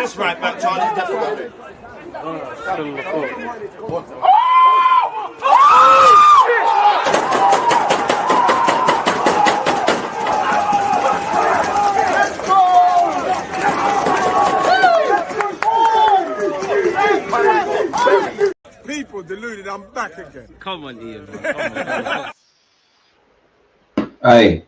That's right back, Charlie. Definitely. People deluded, I'm back again. Come on, Ian, man. Come on. Hey.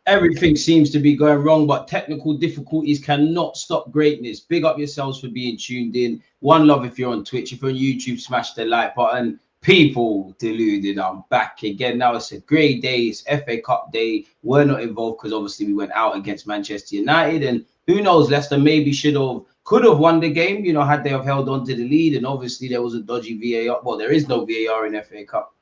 Everything seems to be going wrong, but technical difficulties cannot stop greatness. Big up yourselves for being tuned in. One love if you're on Twitch. If you're on YouTube, smash the like button. People deluded, I'm back again. Now it's a great day. It's FA Cup day. We're not involved because obviously we went out against Manchester United. And who knows, Leicester maybe could have won the game, you know, had they have held on to the lead. And obviously there was a dodgy VAR. Well, there is no VAR in FA Cup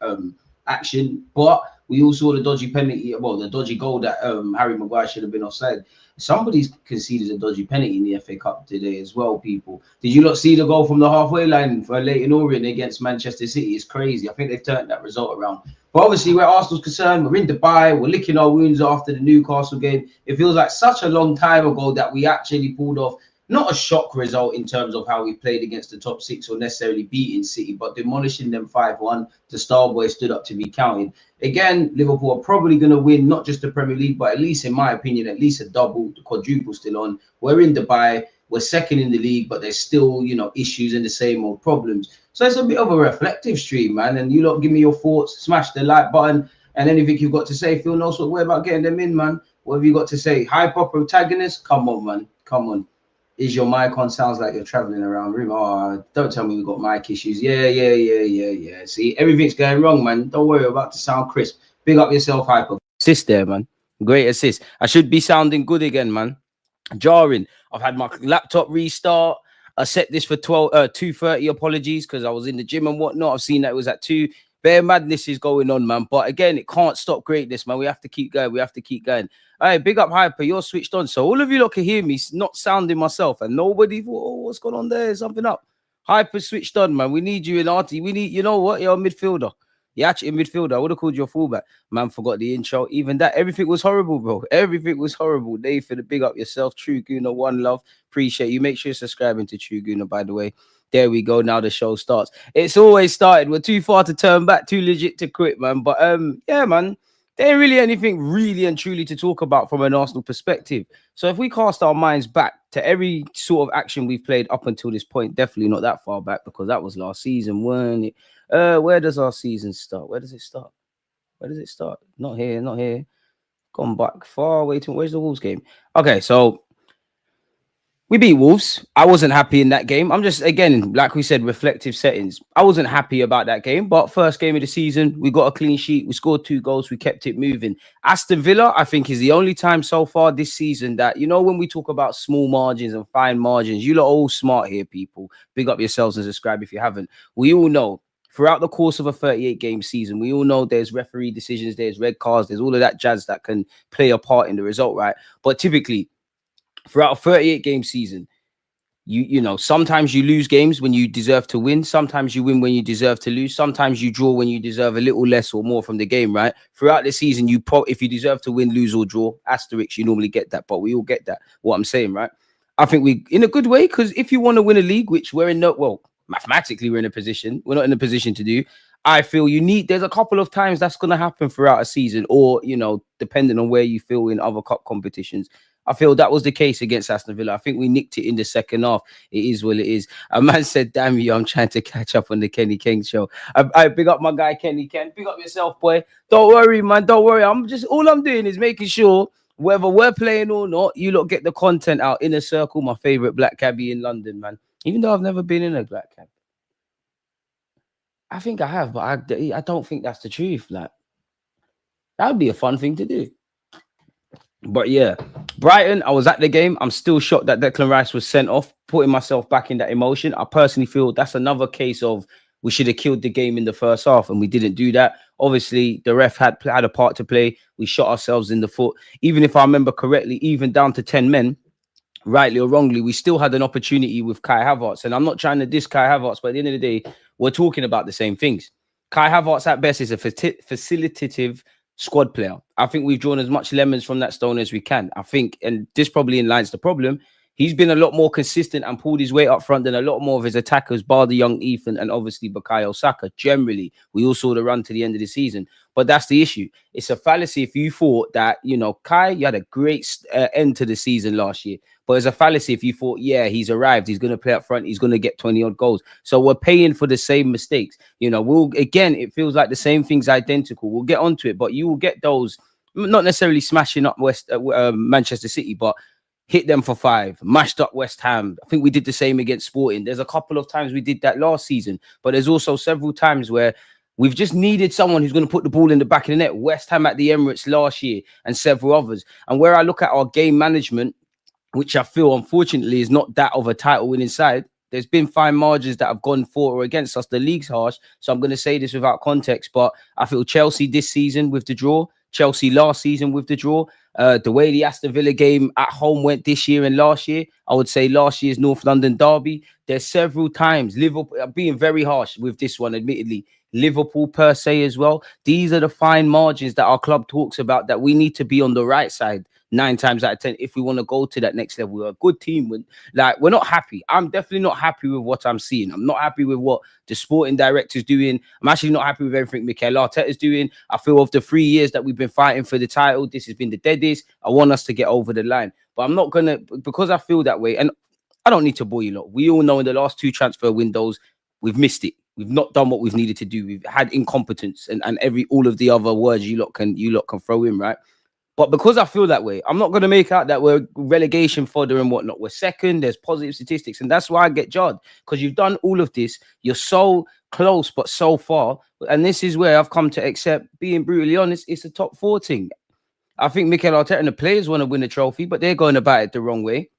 action, but we all saw the dodgy penalty, well, the dodgy goal that Harry Maguire should have been offside. Somebody's conceded a dodgy penalty in the FA Cup today as well, people. Did you not see the goal from the halfway line for Leighton Orient against Manchester City? It's crazy. I think they've turned that result around. But obviously, where Arsenal's concerned, we're in Dubai, we're licking our wounds after the Newcastle game. It feels like such a long time ago that we actually pulled off not a shock result in terms of how we played against the top six or necessarily beating City, but demolishing them 5-1. The Starboy stood up to be counted. Again, Liverpool are probably going to win not just the Premier League, but at least, in my opinion, at least a double, the quadruple still on. We're in Dubai. We're second in the league, but there's still, you know, issues and the same old problems. So it's a bit of a reflective stream, man. And you lot give me your thoughts. Smash the like button. And anything you've got to say, Phil knows what we're about getting them in, man. What have you got to say? Hyper protagonist? Come on, man. Come on. Is your mic on? Sounds like you're traveling around the room. Oh, don't tell me we've got mic issues. Yeah. See, everything's going wrong, man. Don't worry, we're about to sound crisp. Big up yourself, Hyper. Assist there, man. Great assist. I should be sounding good again, man. Jarring. I've had my laptop restart. I set this for 2:30. Apologies, because I was in the gym and whatnot. I've seen that it was at 2. Bare madness is going on, man. But again, it can't stop greatness, man. We have to keep going. We have to keep going. All right, big up Hyper. You're switched on. So all of you lot can hear me not sounding myself. And nobody thought, oh, what's going on there? Something up. Hyper switched on, man. We need you in Artie. We need, you know what? You're a midfielder. You're actually a midfielder. I would have called you a fullback. Man, forgot the intro. Even that, everything was horrible, bro. Everything was horrible. Nathan, big up yourself. True Gooner, one love. Appreciate you. Make sure you're subscribing to True Gooner, by the way. There we go. Now the show starts. It's always started. We're too far to turn back, too legit to quit, man. But yeah, man, there ain't really anything really and truly to talk about from an Arsenal perspective. So if we cast our minds back to every sort of action we've played up until this point, definitely not that far back, because that was last season, weren't it? Where does our season start? Where does it start? Where does it start? Not here, not here. Gone back far away to where's the Wolves game? Okay, so we beat Wolves. I wasn't happy in that game. I'm just, again, like we said, reflective settings. I wasn't happy about that game, but first game of the season, we got a clean sheet. We scored 2 goals. We kept it moving. Aston Villa, I think, is the only time so far this season that, you know, when we talk about small margins and fine margins, you lot are all smart here, people. Big up yourselves and subscribe if you haven't. We all know throughout the course of a 38-game season, we all know there's referee decisions, there's red cards, there's all of that jazz that can play a part in the result, right? But typically, throughout a 38-game season, you know, sometimes you lose games when you deserve to win. Sometimes you win when you deserve to lose. Sometimes you draw when you deserve a little less or more from the game, right? Throughout the season, if you deserve to win, lose or draw, asterisk, you normally get that. But we all get that, what I'm saying, right? I think we, in a good way, because if you want to win a league, which we're in, well, mathematically we're in a position, we're not in a position to do. I feel there's a couple of times that's going to happen throughout a season, or, you know, depending on where you feel in other cup competitions. I feel that was the case against Aston Villa. I think we nicked it in the second half. It is what it is. A man said, damn you, I'm trying to catch up on the Kenny King show. I big up my guy, Kenny Ken. Big up yourself, boy. Don't worry, man. Don't worry. All I'm doing is making sure whether we're playing or not, you lot get the content out. Inner Circle, my favorite black cabbie in London, man. Even though I've never been in a black cab. I think I have, but I don't think that's the truth. Like, that would be a fun thing to do. But yeah, Brighton, I was at the game. I'm still shocked that Declan Rice was sent off, putting myself back in that emotion. I personally feel that's another case of we should have killed the game in the first half and we didn't do that. Obviously, the ref had a part to play. We shot ourselves in the foot. Even if I remember correctly, even down to 10 men, rightly or wrongly, we still had an opportunity with Kai Havertz. And I'm not trying to diss Kai Havertz, but at the end of the day, we're talking about the same things. Kai Havertz at best is a facilitative squad player. I think we've drawn as much lemons from that stone as we can. I think, and this probably enlightens the problem, he's been a lot more consistent and pulled his weight up front than a lot more of his attackers, bar the young Ethan and obviously Bukayo Saka. Generally, we all saw the run to the end of the season. But that's the issue. It's a fallacy if you thought that, you know, Kai, you had a great end to the season last year. But it's a fallacy if you thought, yeah, he's arrived, he's going to play up front, he's going to get 20 odd goals. So we're paying for the same mistakes. You know, it feels like the same thing's identical. We'll get onto it, but you will get those, not necessarily smashing up Manchester City, but hit them for 5, mashed up West Ham. I think we did the same against Sporting. There's a couple of times we did that last season, but there's also several times where we've just needed someone who's going to put the ball in the back of the net. West Ham at the Emirates last year and several others. And where I look at our game management, which I feel, unfortunately, is not that of a title-winning side, there's been fine margins that have gone for or against us. The league's harsh, so I'm going to say this without context, but I feel Chelsea this season with the draw, Chelsea last season with the draw, the way the Aston Villa game at home went this year and last year, I would say last year's North London derby, there's several times, Liverpool, being very harsh with this one, admittedly, Liverpool per se as well. These are the fine margins that our club talks about that we need to be on the right side 9 times out of 10 if we want to go to that next level. We're a good team. We're not happy. I'm definitely not happy with what I'm seeing. I'm not happy with what the sporting director's doing. I'm actually not happy with everything Mikel Arteta's doing. I feel of the 3 years that we've been fighting for the title, this has been the deadest. I want us to get over the line. But I'm not going to, because I feel that way, and I don't need to bore you lot. We all know in the last 2 transfer windows, we've missed it. We've not done what we've needed to do. We've had incompetence and all of the other words you lot can throw in, right? But because I feel that way, I'm not going to make out that we're relegation fodder and whatnot. We're second. There's positive statistics. And that's why I get jarred, because you've done all of this. You're so close, but so far. And this is where I've come to accept, being brutally honest, it's a top 4 thing. I think Mikel Arteta and the players want to win the trophy, but they're going about it the wrong way.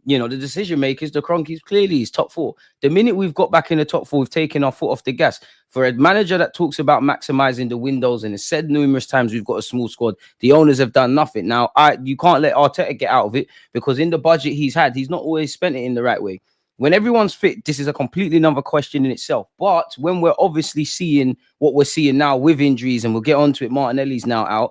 You know, the decision makers, the Cronkies, clearly is top 4. The minute we've got back in the top 4, we've taken our foot off the gas. For a manager that talks about maximizing the windows and has said numerous times we've got a small squad, the owners have done nothing. Now, you can't let Arteta get out of it, because in the budget he's had, he's not always spent it in the right way. When everyone's fit, this is a completely another question in itself. But when we're obviously seeing what we're seeing now with injuries, and we'll get onto it, Martinelli's now out.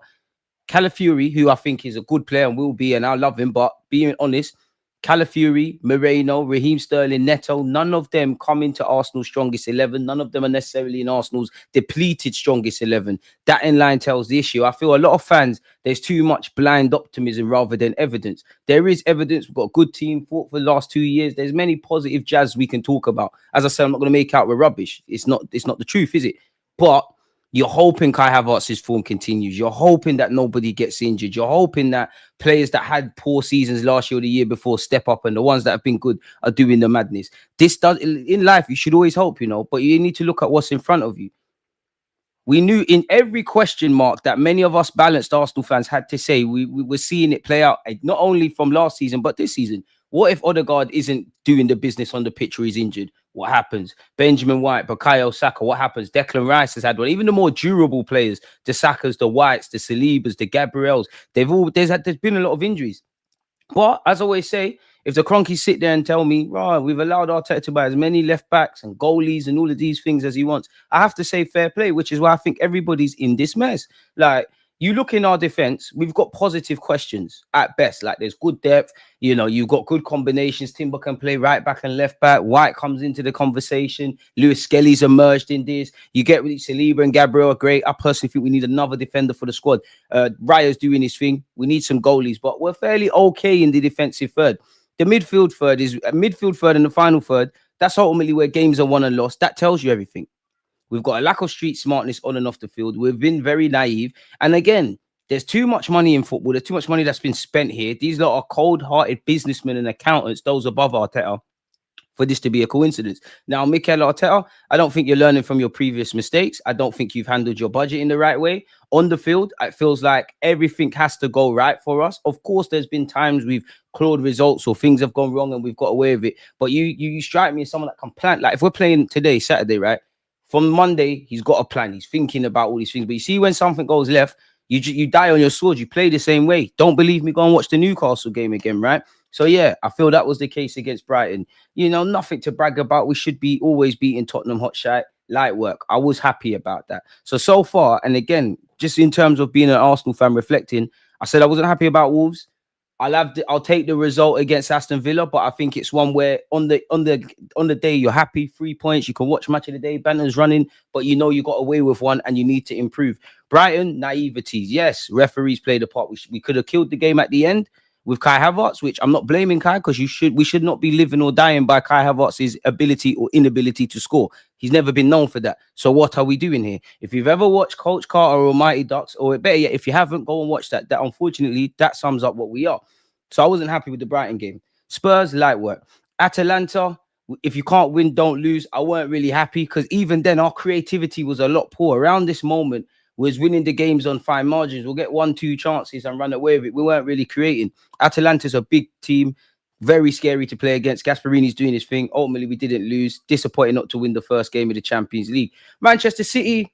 Calafiori, who I think is a good player and will be, and I love him, but being honest, Calafiori, Moreno, Raheem Sterling, Neto, none of them come into Arsenal's strongest 11. None of them are necessarily in Arsenal's depleted strongest 11. That in line tells the issue. I feel a lot of fans, there's too much blind optimism rather than evidence. There is evidence. We've got a good team, fought for the last 2 years. There's many positive jazz we can talk about. As I said, I'm not going to make out we're rubbish. It's not the truth, is it? But you're hoping Kai Havertz's form continues. You're hoping that nobody gets injured. You're hoping that players that had poor seasons last year or the year before step up, and the ones that have been good are doing the madness. This does in life. You should always hope, you know, but you need to look at what's in front of you. We knew in every question mark that many of us balanced Arsenal fans had to say, we were seeing it play out, not only from last season, but this season. What if Odegaard isn't doing the business on the pitch or he's injured? What happens? Benjamin White, Bukayo Saka, what happens? Declan Rice has had one. Even the more durable players, the Sakas, the Whites, the Salibas, the Gabriels, there's been a lot of injuries. But as I always say, if the Cronkies sit there and tell me, right, we've allowed Arteta to buy as many left backs and goalies and all of these things as he wants, I have to say fair play, which is why I think everybody's in this mess. Like, you look in our defense, we've got positive questions at best. Like, there's good depth. You know, you've got good combinations. Timber can play right back and left back. White comes into the conversation. Lewis Skelly's emerged in this. You get with Saliba and Gabriel are great. I personally think we need another defender for the squad. Raya's doing his thing. We need some goalies, but we're fairly okay in the defensive third. The midfield third is midfield third and the final third. That's ultimately where games are won and lost. That tells you everything. We've got a lack of street smartness on and off the field. We've been very naive. And again, there's too much money in football. There's too much money that's been spent here. These lot are cold-hearted businessmen and accountants, those above Arteta, for this to be a coincidence. Now, Mikel Arteta, I don't think you're learning from your previous mistakes. I don't think you've handled your budget in the right way. On the field, it feels like everything has to go right for us. Of course, there's been times we've clawed results or things have gone wrong and we've got away with it. But you strike me as someone that can plan. Like if we're playing today, Saturday, right? From Monday, he's got a plan. He's thinking about all these things. But you see, when something goes left, you die on your sword. You play the same way. Don't believe me? Go and watch the Newcastle game again, right? So yeah, I feel that was the case against Brighton. You know, nothing to brag about. We should be always beating Tottenham hot shot, light work. I was happy about that. So far, and again, just in terms of being an Arsenal fan, reflecting, I said I wasn't happy about Wolves. I'll take the result against Aston Villa, but I think it's one where on the day you're happy, 3 points, you can watch match of the day, banners running, but you know you got away with one and you need to improve. Brighton, naivety. Yes, referees played a part. We could have killed the game at the end with Kai Havertz, which I'm not blaming Kai because we should not be living or dying by Kai Havertz's ability or inability to score. He's never been known for that. So what are we doing here? If you've ever watched Coach Carter or Mighty Ducks, or better yet, if you haven't, go and watch that. That unfortunately, that sums up what we are. So I wasn't happy with the Brighton game. Spurs, light work. Atalanta, if you can't win, don't lose. I weren't really happy because even then our creativity was a lot poor. Around this moment, we was winning the games on fine margins. We'll get 1-2 chances and run away with it. We weren't really creating. Atalanta's a big team, very scary to play against. Gasparini's doing his thing. Ultimately, we didn't lose. Disappointed not to win the first game of the Champions League. Manchester City,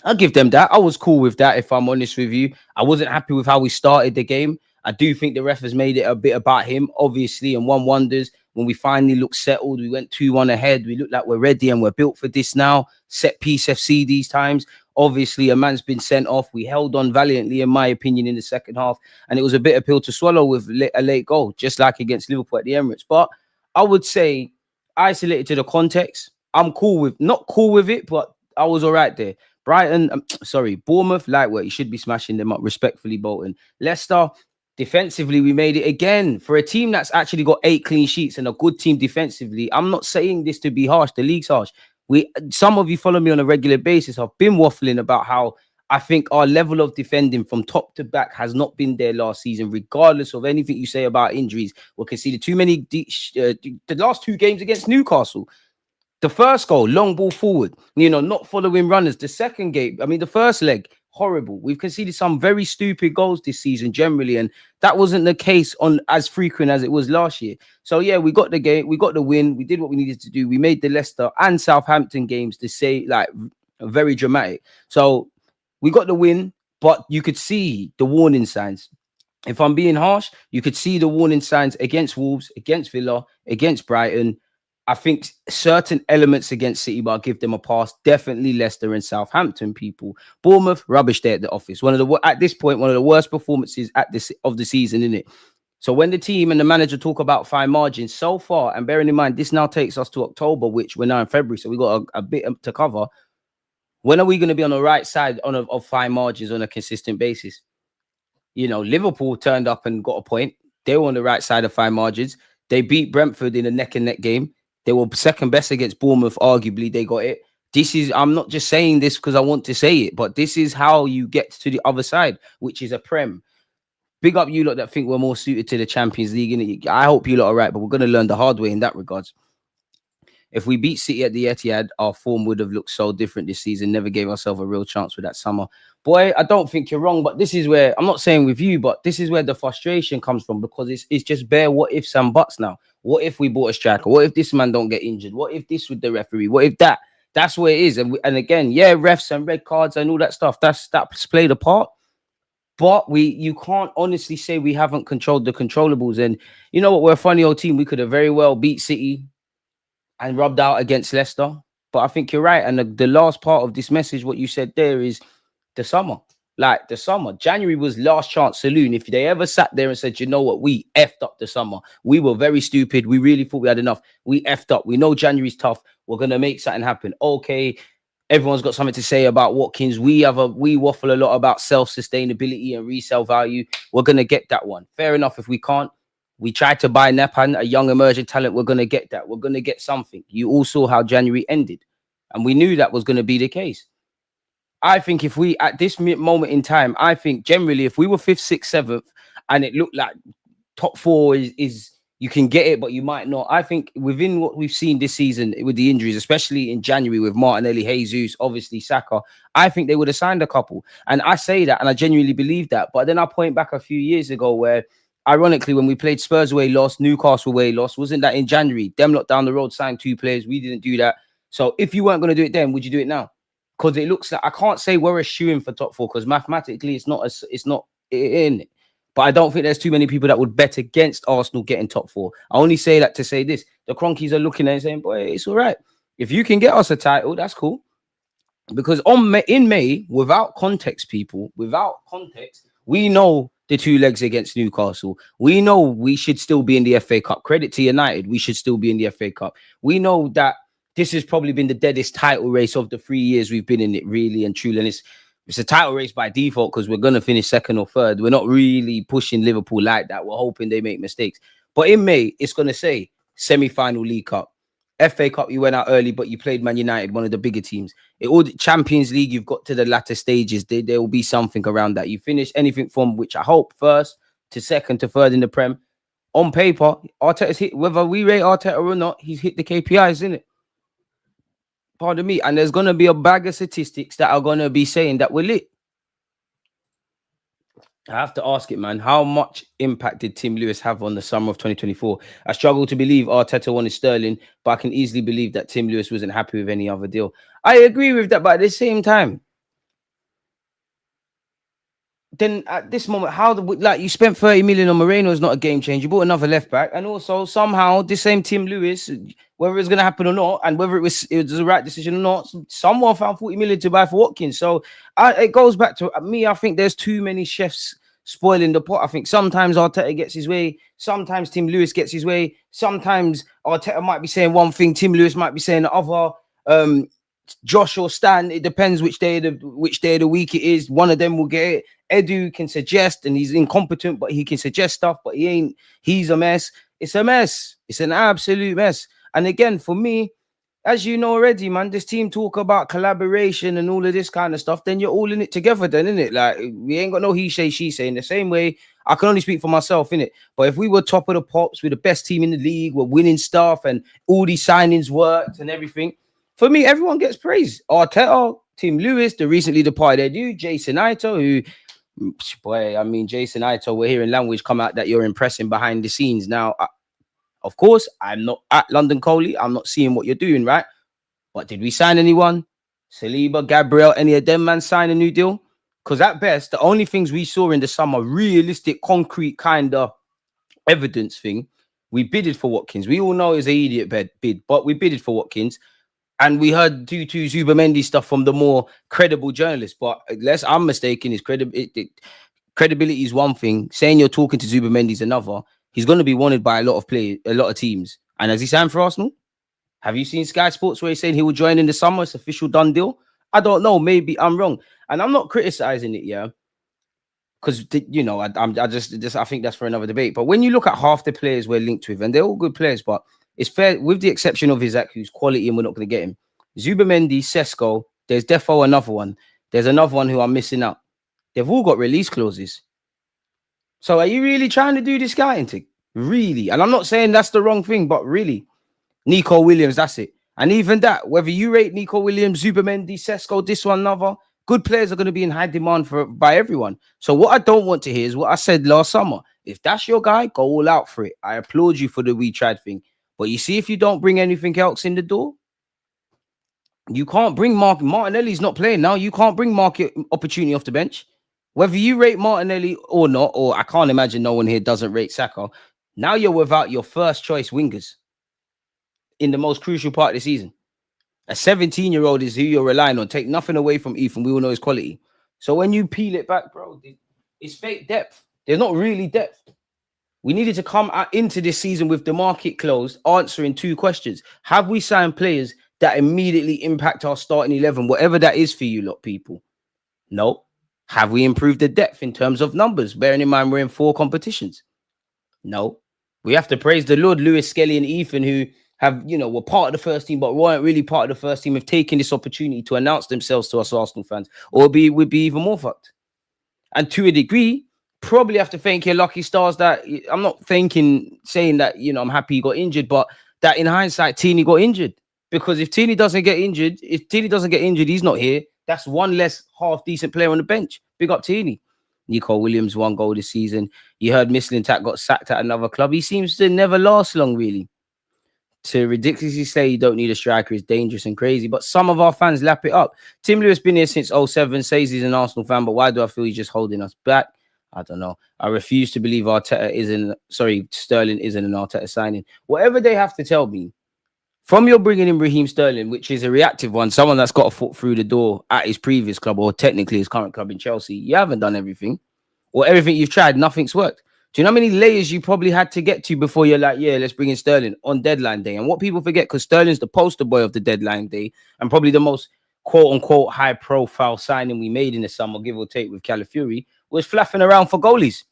I'll give them that. I was cool with that, if I'm honest with you. I wasn't happy with how we started the game. I do think the ref has made it a bit about him, obviously, and one wonders when we finally looked settled, we went 2-1 ahead. We look like we're ready and we're built for this now. Set piece FC these times. Obviously, a man's been sent off. We held on valiantly, in my opinion, in the second half, and it was a bitter pill to swallow with a late goal, just like against Liverpool at the Emirates. But I would say, isolated to the context, I'm not cool with it, but I was all right there. Bournemouth, light work. You should be smashing them up, respectfully, Bolton. Leicester, defensively, we made it again for a team that's actually got 8 clean sheets and a good team defensively. I'm not saying this to be harsh. The league's harsh. Some of you follow me on a regular basis. I've been waffling about how I think our level of defending from top to back has not been there last season, regardless of anything you say about injuries. We conceded too many. The last 2 games against Newcastle. The first goal, long ball forward, not following runners. The second game, the first leg, horrible. We've conceded some very stupid goals this season generally, and that wasn't the case on as frequent as it was last year. So yeah, we got the game, we got the win, we did what we needed to do. We made the Leicester and Southampton games to say like very dramatic. So we got the win, but you could see the warning signs. If I'm being harsh, you could see the warning signs against Wolves, against Villa, against Brighton. I think certain elements against City, but I'll give them a pass. Definitely Leicester and Southampton, people. Bournemouth, rubbish day at the office. At this point, one of the worst performances of the season, isn't it? So when the team and the manager talk about fine margins so far, and bearing in mind, this now takes us to October, which we're now in February, so we got a bit to cover. When are we going to be on the right side of fine margins on a consistent basis? Liverpool turned up and got a point. They were on the right side of fine margins. They beat Brentford in a neck-and-neck game. They were second best against Bournemouth. Arguably, they got it. I'm not just saying this because I want to say it, but this is how you get to the other side, which is a Prem. Big up you lot that think we're more suited to the Champions League. I hope you lot are right, but we're going to learn the hard way in that regards. If we beat City at the Etihad, our form would have looked so different this season. Never gave ourselves a real chance with that summer. Boy, I don't think you're wrong, but this is where, I'm not saying with you, but this is where the frustration comes from, because it's just bare what ifs and buts now. What if we bought a striker? What if this man don't get injured? What if this with the referee? What if that? That's where it is. And again, yeah, refs and red cards and all that stuff, that's played a part. But you can't honestly say we haven't controlled the controllables. And you know what? We're a funny old team. We could have very well beat City and rubbed out against Leicester. But I think you're right. And the last part of this message, what you said there, is the summer. Like the summer. January was last chance saloon. If they ever sat there and said, you know what, we effed up the summer. We were very stupid. We really thought we had enough. We effed up. We know January's tough. We're going to make something happen. Okay. Everyone's got something to say about Watkins. We waffle a lot about self-sustainability and resale value. We're going to get that one. Fair enough. If we can't, we tried to buy Nepan, a young emerging talent. We're going to get that. We're going to get something. You all saw how January ended. And we knew that was going to be the case. I think if we, at this moment in time, I think generally if we were 5th, 6th, 7th, and it looked like top 4 is You can get it, but you might not. I think within what we've seen this season with the injuries, especially in January with Martinelli, Jesus, obviously Saka, I think they would have signed a couple. And I say that, and I genuinely believe that. But then I point back a few years ago where, ironically, when we played Spurs away, lost, Newcastle away, lost, wasn't that in January? Them lot down the road signed 2 players. We didn't do that. So if you weren't going to do it then, would you do it now? Because it looks like, I can't say we're a shoo-in for top 4 because mathematically it's not in it. But I don't think there's too many people that would bet against Arsenal getting top 4. I only say that to say this. The Cronkies are looking at it and saying, boy, it's all right. If you can get us a title, that's cool. Because in May, without context, people, without context, we know the 2 legs against Newcastle. We know we should still be in the FA Cup. Credit to United, we should still be in the FA Cup. We know that this has probably been the deadest title race of the 3 years we've been in it, really and truly. And it's a title race by default because we're going to finish 2nd or 3rd. We're not really pushing Liverpool like that. We're hoping they make mistakes. But in May, it's going to say semi-final League Cup. FA Cup, you went out early, but you played Man United, one of the bigger teams. All the Champions League, you've got to the latter stages. There will be something around that. You finish anything from, which I hope, 1st to 2nd to 3rd in the Prem. On paper, Arteta's hit, whether we rate Arteta or not, he's hit the KPIs, isn't it? Pardon me. And there's going to be a bag of statistics that are going to be saying that we're lit. I have to ask it, man. How much impact did Tim Lewis have on the summer of 2024? I struggle to believe Arteta wanted Sterling, but I can easily believe that Tim Lewis wasn't happy with any other deal. I agree with that, but at the same time, then at this moment, you spent 30 million on Moreno is not a game changer. You bought another left back, and also somehow this same Tim Lewis, whether it's going to happen or not, and whether it was the right decision or not, someone found 40 million to buy for Watkins. So it goes back to me. I think there's too many chefs spoiling the pot. I think sometimes Arteta gets his way, sometimes Tim Lewis gets his way, sometimes Arteta might be saying one thing, Tim Lewis might be saying the other. Josh or Stan, it depends which day of the week it is. One of them will get it. Edu can suggest, and he's incompetent, but he can suggest stuff, but he's a mess. It's a mess. It's an absolute mess. And again, for me, as you know already, man, this team talk about collaboration and all of this kind of stuff, then you're all in it together then, innit? Like, we ain't got no he say, she say. In the same way, I can only speak for myself, innit? But if we were top of the pops, we're the best team in the league, we're winning stuff, and all these signings worked and everything, for me, everyone gets praise. Arteta, Tim Lewis, the recently departed Edu, Jason Ito, who, boy, I mean, Jason Ito, we're hearing language come out that you're impressing behind the scenes. Now, of course, I'm not at London Coley. I'm not seeing what you're doing, right? But did we sign anyone? Saliba, Gabriel, any of them man sign a new deal? Because at best, the only things we saw in the summer, realistic, concrete kind of evidence thing, we bidded for Watkins. We all know it's an idiot bid, but we bidded for Watkins. And we heard due to Zubamendi stuff from the more credible journalists. But unless I'm mistaken, his credibility is one thing. Saying you're talking to Zubamendi is another. He's going to be wanted by a lot of teams. And has he signed for Arsenal? Have you seen Sky Sports where he's saying he will join in the summer? It's official done deal. I don't know. Maybe I'm wrong. And I'm not criticizing it, yeah. Because, you know, I think that's for another debate. But when you look at half the players we're linked with, and they're all good players, but it's fair, with the exception of Isaac, who's quality and we're not going to get him. Zubamendi, Sesko, there's defo another one. There's another one who I'm missing out. They've all got release clauses. So are you really trying to do this guy into? Really? And I'm not saying that's the wrong thing, but really. Nico Williams, that's it. And even that, whether you rate Nico Williams, Zubamendi, Sesko, this one, another, good players are going to be in high demand by everyone. So what I don't want to hear is what I said last summer. If that's your guy, go all out for it. I applaud you for the we tried thing. But you see, if you don't bring anything else in the door, you can't bring Martinelli's not playing now. You can't bring market opportunity off the bench. Whether you rate Martinelli or not, or I can't imagine no one here doesn't rate Saka. Now you're without your first choice wingers in the most crucial part of the season. A 17-year-old is who you're relying on. Take nothing away from Ethan. We all know his quality. So when you peel it back, bro, it's fake depth. There's not really depth. We needed to come into this season with the market closed, answering 2 questions. Have we signed players that immediately impact our starting 11, whatever that is for you lot, people? No. Have we improved the depth in terms of numbers, bearing in mind we're in 4 competitions? No. We have to praise the Lord, Lewis, Skelly, and Ethan, who have, you know, were part of the first team, but weren't really part of the first team, have taken this opportunity to announce themselves to us Arsenal fans, or we'd be even more fucked. And to a degree, Probably have to thank your lucky stars that I'm not saying that, I'm happy he got injured, but that in hindsight, Teeny got injured. Because if Teeny doesn't get injured, he's not here. That's one less half decent player on the bench. Big up Teeny. Nico Williams, 1 goal this season. You heard Mislintat got sacked at another club. He seems to never last long, really. To ridiculously say you don't need a striker is dangerous and crazy, but some of our fans lap it up. Tim Lewis been here since 07, says he's an Arsenal fan, but why do I feel he's just holding us back? I don't know. I refuse to believe Sterling isn't an Arteta signing. Whatever they have to tell me, from your bringing in Raheem Sterling, which is a reactive one, someone that's got a foot through the door at his previous club or technically his current club in Chelsea, you haven't done everything. Or everything you've tried, nothing's worked. Do you know how many layers you probably had to get to before you're like, yeah, let's bring in Sterling on deadline day? And what people forget, because Sterling's the poster boy of the deadline day and probably the most quote-unquote high-profile signing we made in the summer, give or take, with Calafiori, was flapping around for goalies.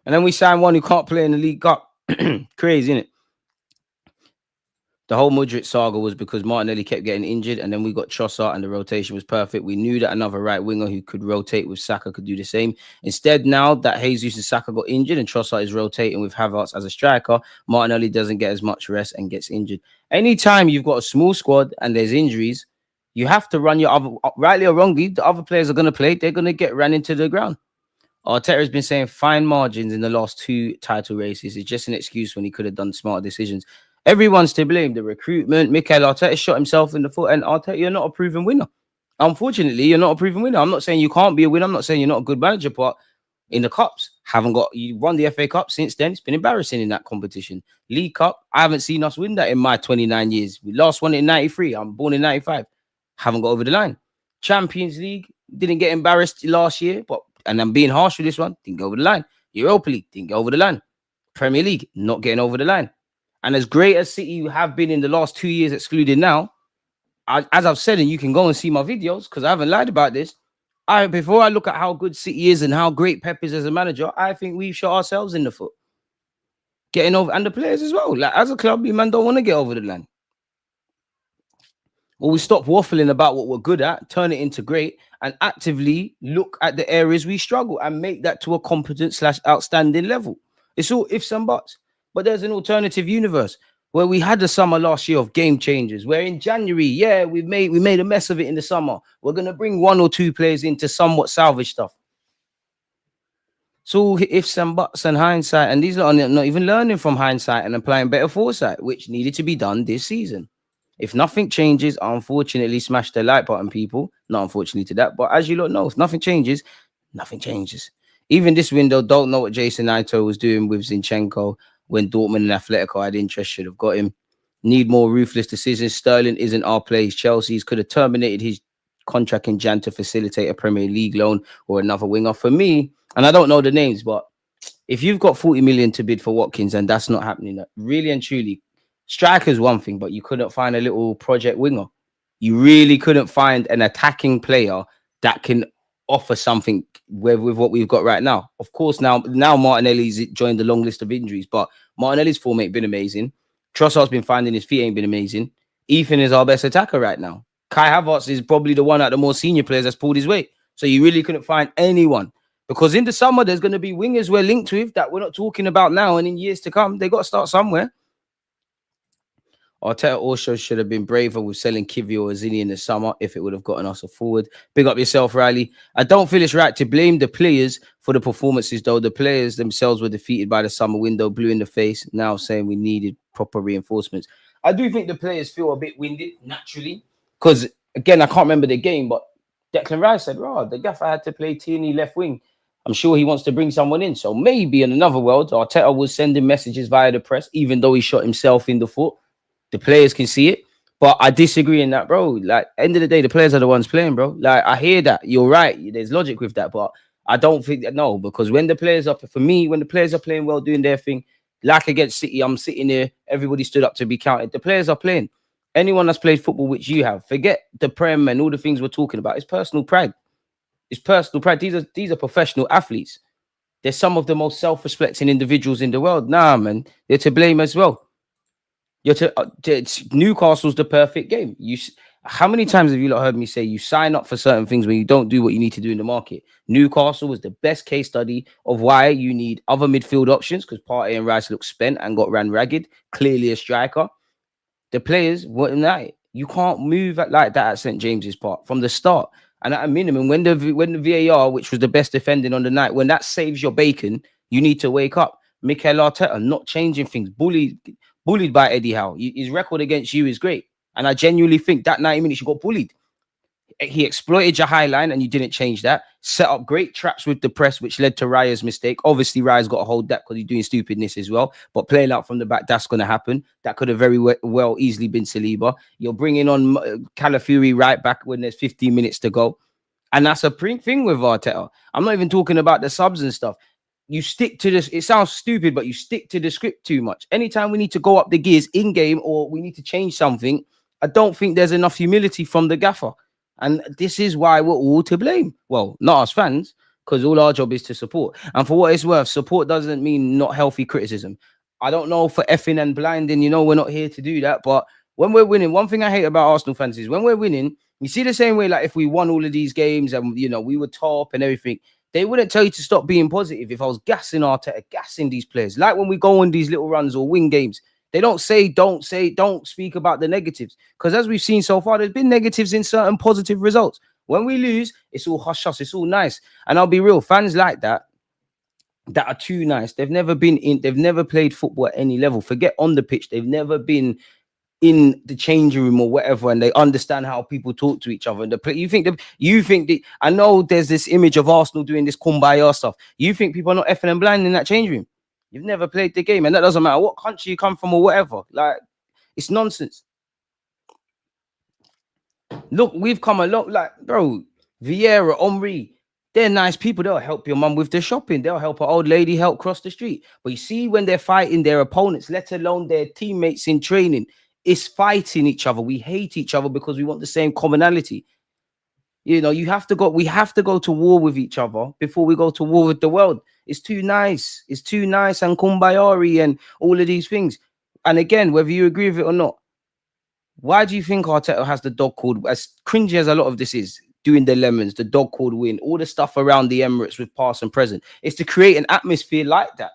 And then we signed one who can't play in the League Cup. Crazy, isn't it? The whole Mudryk saga was because Martinelli kept getting injured, and then we got Trossard, and the rotation was perfect. We knew that another right winger who could rotate with Saka could do the same. Instead, now that Jesus and Saka got injured and Trossard is rotating with Havertz as a striker, Martinelli doesn't get as much rest and gets injured. Anytime you've got a small squad and there's injuries, you have to run your other, rightly or wrongly, the other players are going to play. They're going to get ran into the ground. Arteta has been saying fine margins in the last 2 title races. It's just an excuse when he could have done smarter decisions. Everyone's to blame. The recruitment, Mikel Arteta shot himself in the foot, and Arteta, you're not a proven winner. Unfortunately, you're not a proven winner. I'm not saying you can't be a winner. I'm not saying you're not a good manager, but in the cups, you won the FA Cup since then. It's been embarrassing in that competition. League Cup, I haven't seen us win that in my 29 years. We last won it in 93. I'm born in 95. Haven't got over the line. Champions League, didn't get embarrassed last year, and I'm being harsh with this one, didn't go over the line. Europa League, didn't go over the line. Premier League, not getting over the line. And as great as City have been in the last 2 years, excluded now, as I've said, and you can go and see my videos, because I haven't lied about this, before I look at how good City is and how great Pep is as a manager, I think we've shot ourselves in the foot. Getting over, and the players as well. Like, as a club, we man don't want to get over the line. Or we stop waffling about what we're good at, turn it into great, and actively look at the areas we struggle and make that to a competent / outstanding level. It's all ifs and buts. But there's an alternative universe where we had the summer last year of game changers, where in January, we made a mess of it in the summer. We're going to bring 1 or 2 players into somewhat salvage stuff. So ifs and buts and hindsight, and these are not even learning from hindsight and applying better foresight, which needed to be done this season. If nothing changes, unfortunately, smash the like button, people. Not unfortunately to that, but as you lot know, if nothing changes, nothing changes. Even this window, don't know what Jason Naito was doing with Zinchenko when Dortmund and Atletico had interest, should have got him. Need more ruthless decisions. Sterling isn't our place. Chelsea's could have terminated his contract in Jan to facilitate a Premier League loan or another winger. For me, and I don't know the names, but if you've got 40 million to bid for Watkins and that's not happening, really and truly, striker's one thing, but you couldn't find a little project winger. You really couldn't find an attacking player that can offer something with what we've got right now. Of course, now Martinelli's joined the long list of injuries, but Martinelli's form ain't been amazing. Trossard's been finding his feet, ain't been amazing. Ethan is our best attacker right now. Kai Havertz is probably the one out of the more senior players that's pulled his weight. So you really couldn't find anyone. Because in the summer, there's going to be wingers we're linked with that we're not talking about now, and in years to come, they got to start somewhere. Arteta also should have been braver with selling Kivio or Zini in the summer if it would have gotten us a forward. Big up yourself, Riley. I don't feel it's right to blame the players for the performances, though. The players themselves were defeated by the summer window, blue in the face, now saying we needed proper reinforcements. I do think the players feel a bit winded, naturally, because, again, I can't remember the game, but Declan Rice said, the gaffer had to play Tierney left wing. I'm sure he wants to bring someone in. So maybe in another world, Arteta was sending messages via the press, even though he shot himself in the foot. The players can see it, but I disagree in that, bro. Like, end of the day, the players are the ones playing, bro. Like, I hear that. You're right. There's logic with that, but I don't think that, no, because when the players are playing well, doing their thing, like against City, I'm sitting there, everybody stood up to be counted. The players are playing. Anyone that's played football, which you have, forget the Prem and all the things we're talking about. It's personal pride. It's personal pride. These are professional athletes. They're some of the most self-respecting individuals in the world. Nah, man, they're to blame as well. Newcastle's the perfect game. How many times have you lot heard me say you sign up for certain things when you don't do what you need to do in the market? Newcastle was the best case study of why you need other midfield options because Partey and Rice looked spent and got ran ragged. Clearly a striker. The players weren't that. You can't move like that at St James's Park from the start. And at a minimum, when the VAR, which was the best defending on the night, when that saves your bacon, you need to wake up. Mikel Arteta not changing things, bullied by Eddie Howe. His record against you is great, and I genuinely think that 90 minutes you got bullied. He exploited your high line and you didn't change that. Set up great traps with the press, which led to Raya's mistake. Obviously, Raya's got to hold that because he's doing stupidness as well. But playing out from the back, that's going to happen. That could have very well easily been Saliba. You're bringing on Calafiori right back when there's 15 minutes to go. And that's a thing with Arteta. I'm not even talking about the subs and stuff. You stick to this. It sounds stupid, but you stick to the script too much. Anytime we need to go up the gears in game or we need to change something, I don't think there's enough humility from the gaffer. And this is why we're all to blame. Well, not us fans, because all our job is to support. And for what it's worth, support doesn't mean not healthy criticism. I don't know for effing and blinding, we're not here to do that. But when we're winning, one thing I hate about Arsenal fans is when we're winning, you see the same way, like if we won all of these games and, we were top and everything, they wouldn't tell you to stop being positive if I was gassing Arteta, gassing these players. Like when we go on these little runs or win games, they don't speak about the negatives. Because as we've seen so far, there's been negatives in certain positive results. When we lose, it's all hush-hush, it's all nice. And I'll be real, fans like that are too nice. They've never played football at any level. Forget on the pitch, they've never been in the changing room or whatever, and they understand how people talk to each other. And you think that I know there's this image of Arsenal doing this kumbaya stuff. You think people are not effing and blind in that changing room? You've never played the game, and that doesn't matter what country you come from or whatever. Like, it's nonsense. Look, we've come a lot. Like, bro, Vieira, Omri, they're nice people. They'll help your mum with the shopping. They'll help an old lady help cross the street. But you see, when they're fighting their opponents, let alone their teammates in training, it's fighting each other. We hate each other because we want the same commonality. We have to go to war with each other before we go to war with the world. It's too nice. It's too nice and kumbayari and all of these things. And again, whether you agree with it or not, why do you think Arteta has the dog called, as cringy as a lot of this is, doing the lemons, the dog called win, all the stuff around the Emirates with past and present? It's to create an atmosphere like that.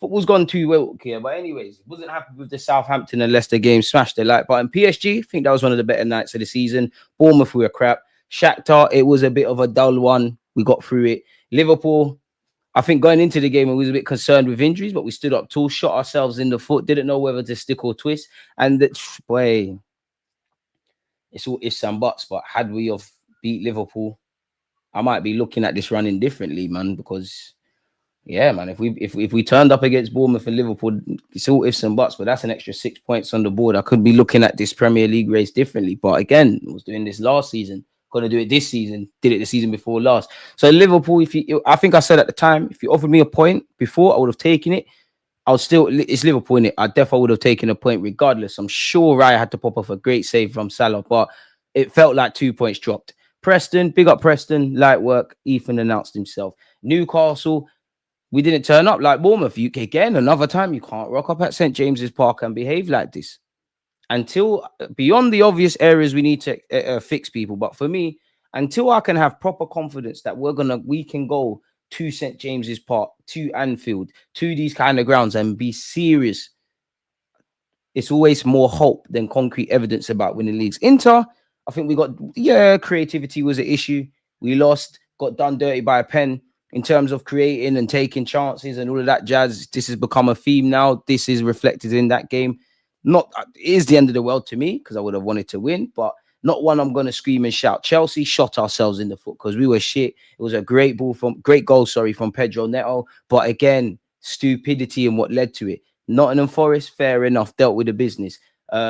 Football's gone too well here, but anyways, wasn't happy with the Southampton and Leicester game. Smashed the like button. PSG, I think that was one of the better nights of the season. Bournemouth, we were crap. Shakhtar, it was a bit of a dull one. We got through it. Liverpool, I think going into the game, we was a bit concerned with injuries, but we stood up tall, shot ourselves in the foot, didn't know whether to stick or twist. And boy, it's all ifs and buts. But had we have beat Liverpool, I might be looking at this running differently, man, because yeah, man, if we turned up against Bournemouth and Liverpool, it's all ifs and buts, but that's an extra 6 points on the board. I could be looking at this Premier League race differently. But again, I was doing this last season. Going to do it this season, did it the season before last. So Liverpool, I think I said at the time, if you offered me a point before, I would have taken it. It's Liverpool in it. I definitely would have taken a point regardless. I'm sure Raya had to pop off a great save from Salah, but it felt like 2 points dropped. Preston, big up Preston, light work. Ethan announced himself. Newcastle, we didn't turn up like Bournemouth. Again, another time, you can't rock up at St James's Park and behave like this. Until beyond the obvious areas we need to fix people. But for me, until I can have proper confidence that we can go to St. James's Park, to Anfield, to these kind of grounds and be serious, it's always more hope than concrete evidence about winning leagues. Inter, I think creativity was an issue. We lost, got done dirty by a pen in terms of creating and taking chances and all of that jazz. This has become a theme now. This is reflected in that game. It is the end of the world to me because I would have wanted to win, but not one I'm going to scream and shout. Chelsea shot ourselves in the foot because we were shit. It was a great goal from Pedro Neto, but again, stupidity and what led to it. Nottingham Forest, fair enough, dealt with the business.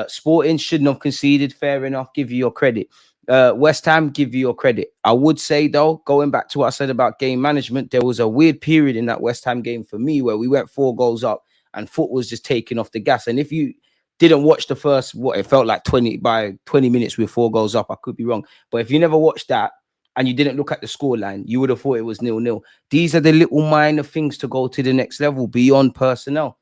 Sporting shouldn't have conceded, fair enough, give you your credit. West Ham, give you your credit. I would say though, going back to what I said about game management, there was a weird period in that West Ham game for me where we went 4 goals up and foot was just taking off the gas. And if you didn't watch the first, it felt like 20 minutes with 4 goals up. I could be wrong. But if you never watched that and you didn't look at the scoreline, you would have thought it was 0-0. These are the little minor things to go to the next level beyond personnel.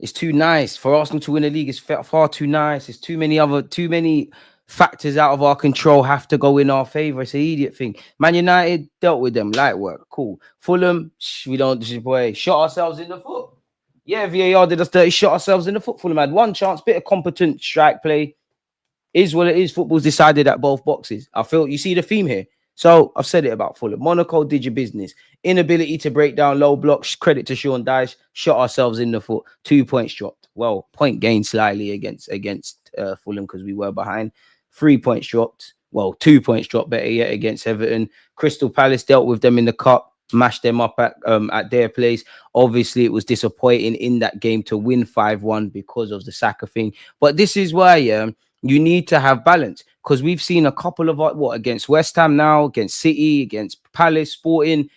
It's too nice for Arsenal to win a league. It's far too nice. It's too many factors out of our control have to go in our favor. It's an idiot thing. Man United dealt with them, light work, cool. Fulham, we don't boy, shot ourselves in the foot. Yeah, VAR did us dirty, shot ourselves in the foot. Fulham had one chance, bit of competent strike play. Is what it is. Football's decided at both boxes. I feel you see the theme here. So I've said it about Fulham. Monaco did your business. Inability to break down low blocks. Credit to Sean Dyche. Shot ourselves in the foot. 2 points dropped. Well, point gained slightly against Fulham because we were behind. 3 points dropped. Well, 2 points dropped better yet against Everton. Crystal Palace dealt with them in the cup. Mashed them up at their place. Obviously, it was disappointing in that game to win 5-1 because of the Saka thing. But this is why you need to have balance, because we've seen a couple of against West Ham now, against City, against Palace, Sporting.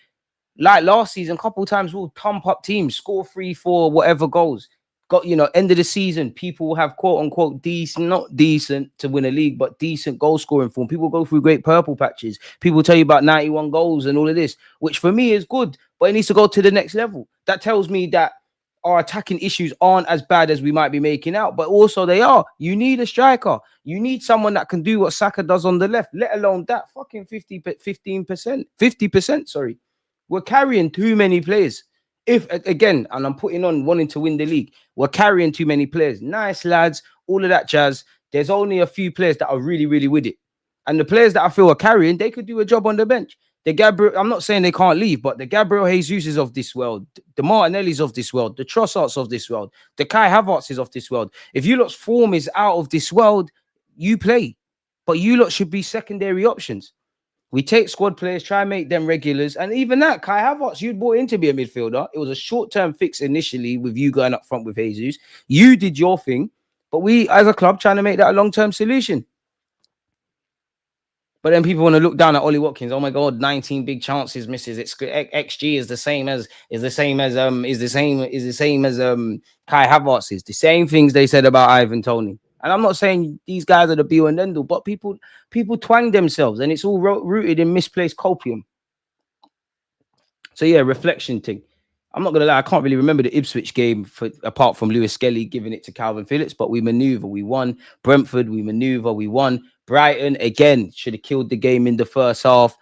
Like last season, a couple of times we'll pump up teams, score 3-4, whatever goals. End of the season, people will have quote unquote decent, not decent to win a league, but decent goal scoring form. People go through great purple patches. People tell you about 91 goals and all of this, which for me is good, but it needs to go to the next level. That tells me that our attacking issues aren't as bad as we might be making out, but also they are. You need a striker. You need someone that can do what Saka does on the left, let alone that fucking 50%, sorry. We're carrying too many players. If again, and I'm putting on wanting to win the league, we're carrying too many players. Nice lads, all of that jazz. There's only a few players that are really, really with it. And the players that I feel are carrying, they could do a job on the bench. The Gabriel, I'm not saying they can't leave, but the Gabriel Jesus of this world, the Martinellis of this world, the Trossards of this world, the Kai Havertzes of this world. If you lot's form is out of this world, you play. But you lot should be secondary options. We take squad players, try and make them regulars. And even that, Kai Havertz, you'd brought in to be a midfielder. It was a short-term fix initially with you going up front with Jesus. You did your thing, but we, as a club, trying to make that a long-term solution. But then people want to look down at Ollie Watkins. Oh my God, 19 big chances misses. It's XG is the same as Kai Havertz is. The same things they said about Ivan Toney. And I'm not saying these guys are the be and end all, but people twang themselves, and it's all rooted in misplaced copium. So yeah, reflection thing. I'm not gonna lie, I can't really remember the Ipswich game apart from Lewis Skelly giving it to Calvin Phillips, but we maneuver, we won. Brentford, we maneuver, we won. Brighton again should have killed the game in the first half.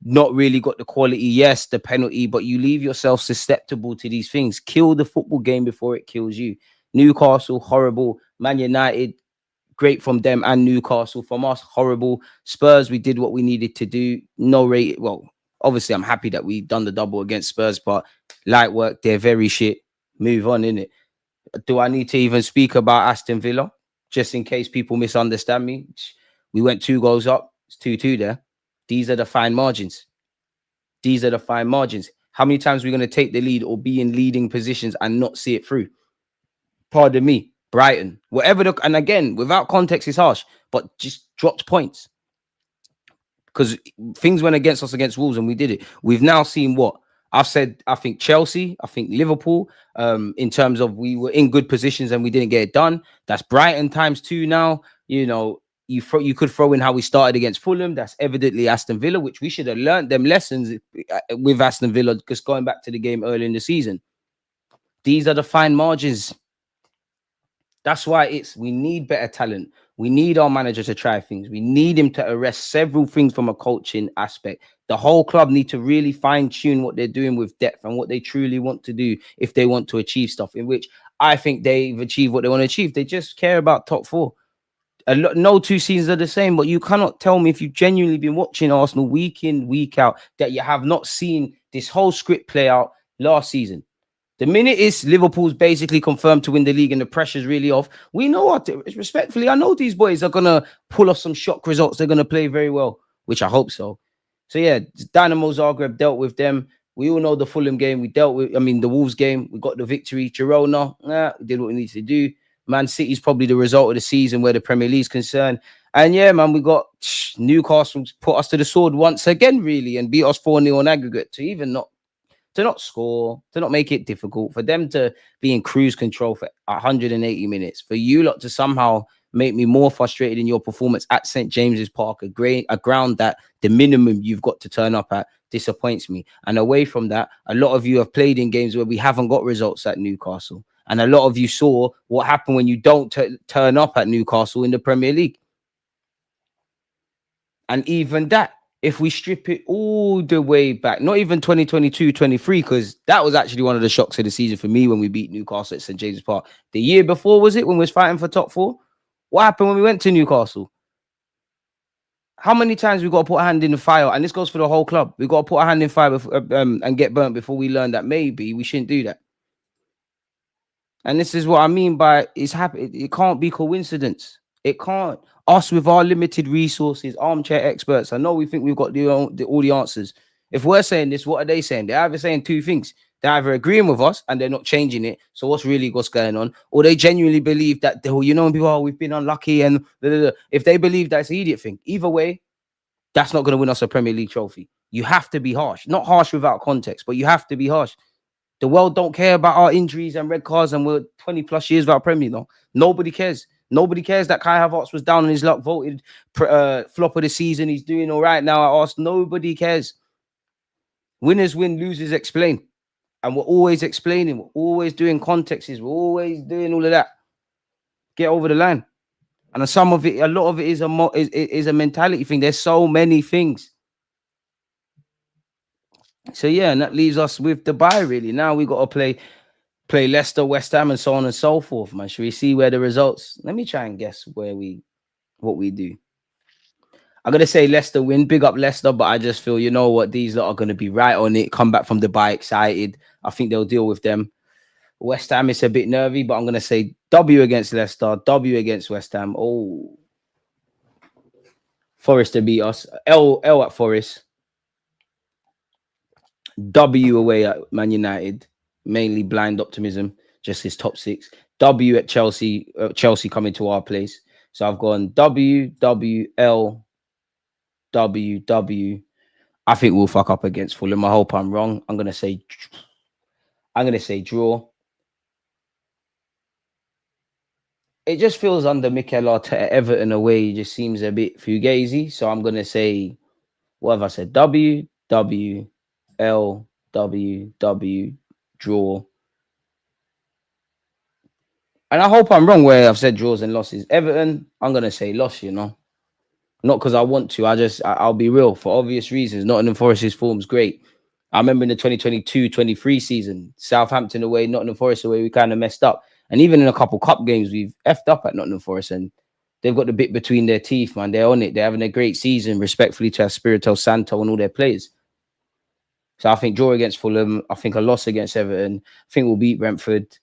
Not really got the quality. Yes, the penalty, but you leave yourself susceptible to these things. Kill the football game before it kills you. Newcastle, horrible. Man United, great from them, and Newcastle from us, horrible. Spurs, we did what we needed to do. No rate. Well, obviously, I'm happy that we done the double against Spurs, but light work, they're very shit. Move on, innit? Do I need to even speak about Aston Villa? Just in case people misunderstand me. We went 2 goals up. It's 2-2 there. These are the fine margins. These are the fine margins. How many times are we going to take the lead or be in leading positions and not see it through? Pardon me. Brighton, whatever and again, without context, it's harsh, but just dropped points because things went against us against Wolves and we did it. We've now seen what I've said. I think Chelsea, I think Liverpool, in terms of we were in good positions and we didn't get it done. That's Brighton times 2 now. You know, you could throw in how we started against Fulham. That's evidently Aston Villa, which we should have learned them lessons with Aston Villa, just going back to the game early in the season. These are the fine margins. That's why we need better talent. We need our manager to try things. We need him to arrest several things from a coaching aspect. The whole club need to really fine tune what they're doing with depth and what they truly want to do if they want to achieve stuff, in which I think they've achieved what they want to achieve. They just care about top 4. No 2 seasons are the same, but you cannot tell me if you've genuinely been watching Arsenal week in, week out, that you have not seen this whole script play out last season. The minute is Liverpool's basically confirmed to win the league and the pressure's really off, we know what, respectfully, I know these boys are going to pull off some shock results. They're going to play very well, which I hope so. So yeah, Dynamo Zagreb dealt with them. We all know the Fulham game. We dealt with, the Wolves game. We got the victory. Girona, we did what we needed to do. Man City's probably the result of the season where the Premier League's concerned. And yeah, man, we got Newcastle put us to the sword once again, really, and beat us 4-0 on aggregate to not score, to not make it difficult, for them to be in cruise control for 180 minutes, for you lot to somehow make me more frustrated in your performance at St. James's Park, a ground that the minimum you've got to turn up at disappoints me. And away from that, a lot of you have played in games where we haven't got results at Newcastle. And a lot of you saw what happened when you don't turn up at Newcastle in the Premier League. And even that, if we strip it all the way back, not even 2022, 23, because that was actually one of the shocks of the season for me when we beat Newcastle at St. James's Park. The year before, was it, when we was fighting for top 4? What happened when we went to Newcastle? How many times we got to put a hand in the fire? And this goes for the whole club. We got to put a hand in fire and get burnt before we learn that maybe we shouldn't do that. And this is what I mean by it's happening. It can't be coincidence. It can't. Us with our limited resources, armchair experts. I know we think we've got all the answers. If we're saying this, what are they saying? They're either saying two things. They're either agreeing with us and they're not changing it. So what's going on? Or they genuinely believe that, people, we've been unlucky. And if they believe that's an idiot thing, either way, that's not going to win us a Premier League trophy. You have to be harsh. Not harsh without context, but you have to be harsh. The world don't care about our injuries and red cards, and we're 20 plus years without Premier League. Nobody cares. Nobody cares that Kai Havertz was down on his luck, voted flop of the season. He's doing all right now at Arsenal. Nobody cares. Winners win, losers explain. And we're always explaining. We're always doing contexts. We're always doing all of that. Get over the line. And some of it, a lot of it is a mentality thing. There's so many things. So, yeah, and that leaves us with the bye, really. Now we got to play Leicester, West Ham, and so on and so forth, man. Should we see where the results? Let me try and guess what we do. I'm going to say Leicester win. Big up Leicester, but I just feel, you know what, these lot are going to be right on it. Come back from the bye excited. I think they'll deal with them. West Ham is a bit nervy, but I'm going to say W against Leicester, W against West Ham. Oh, Forest to beat us. L at Forest. W away at Man United. Mainly blind optimism, just his top 6. W at Chelsea. Chelsea coming to our place. So I've gone W, W, L, W, W. I think we'll fuck up against Fulham. I hope I'm wrong. I'm gonna say draw. It just feels under Mikel Arteta, Everton away just seems a bit fugazi. So I'm gonna say, what have I said? W, W, L, W, W, draw. And I hope I'm wrong where I've said draws and losses. Everton, I'm gonna say loss, Not because I want to. I'll be real. For obvious reasons, Nottingham Forest's form's great. I remember in the 2022-23 season, Southampton away, Nottingham Forest away, we kind of messed up. And even in a couple cup games, we've effed up at Nottingham Forest, and they've got the bit between their teeth, man. They're on it. They're having a great season, respectfully to Espirito Santo and all their players. So I think draw against Fulham. I think a loss against Everton. I think we'll beat Brentford.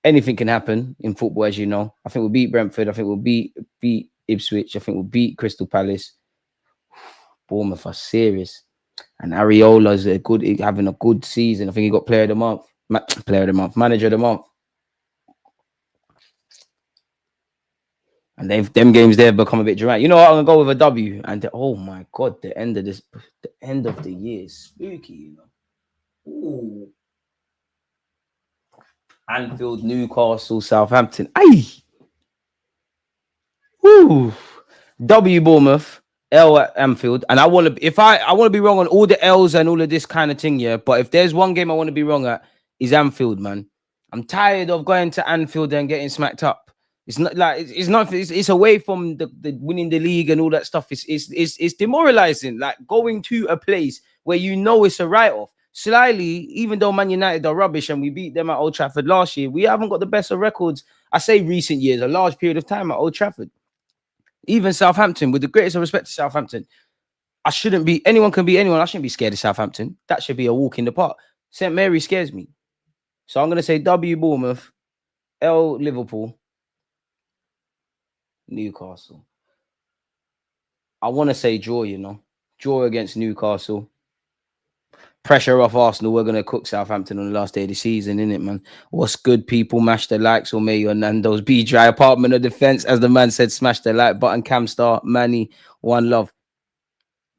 Anything can happen in football, as you know. I think we'll beat Brentford. I think we'll beat Ipswich. I think we'll beat Crystal Palace. Bournemouth are serious. And Areola's having a good season. I think he got Player of the Month. Manager of the Month. And them games there become a bit dramatic. You know what? I'm gonna go with a W. And oh my god, the end of the year is spooky, Ooh. Anfield, Newcastle, Southampton. Aye. Ooh. W Bournemouth, L at Anfield. And I want to be wrong on all the L's and all of this kind of thing, yeah. But if there's one game I want to be wrong at, is Anfield, man. I'm tired of going to Anfield and getting smacked up. It's not like it's away from the winning the league and all that stuff. It's demoralizing. Like going to a place where it's a write-off. Slightly, even though Man United are rubbish and we beat them at Old Trafford last year, we haven't got the best of records. I say recent years, a large period of time at Old Trafford. Even Southampton, with the greatest of respect to Southampton, anyone can be anyone. I shouldn't be scared of Southampton. That should be a walk in the park. St. Mary scares me. So I'm going to say W Bournemouth, L Liverpool, Newcastle. I want to say draw, draw against Newcastle. Pressure off Arsenal. We're going to cook Southampton on the last day of the season, innit, man? What's good, people? Mash the likes or may your Nando's be dry. Apartment of Defense, as the man said, smash the like button. Camstar, Manny, one love.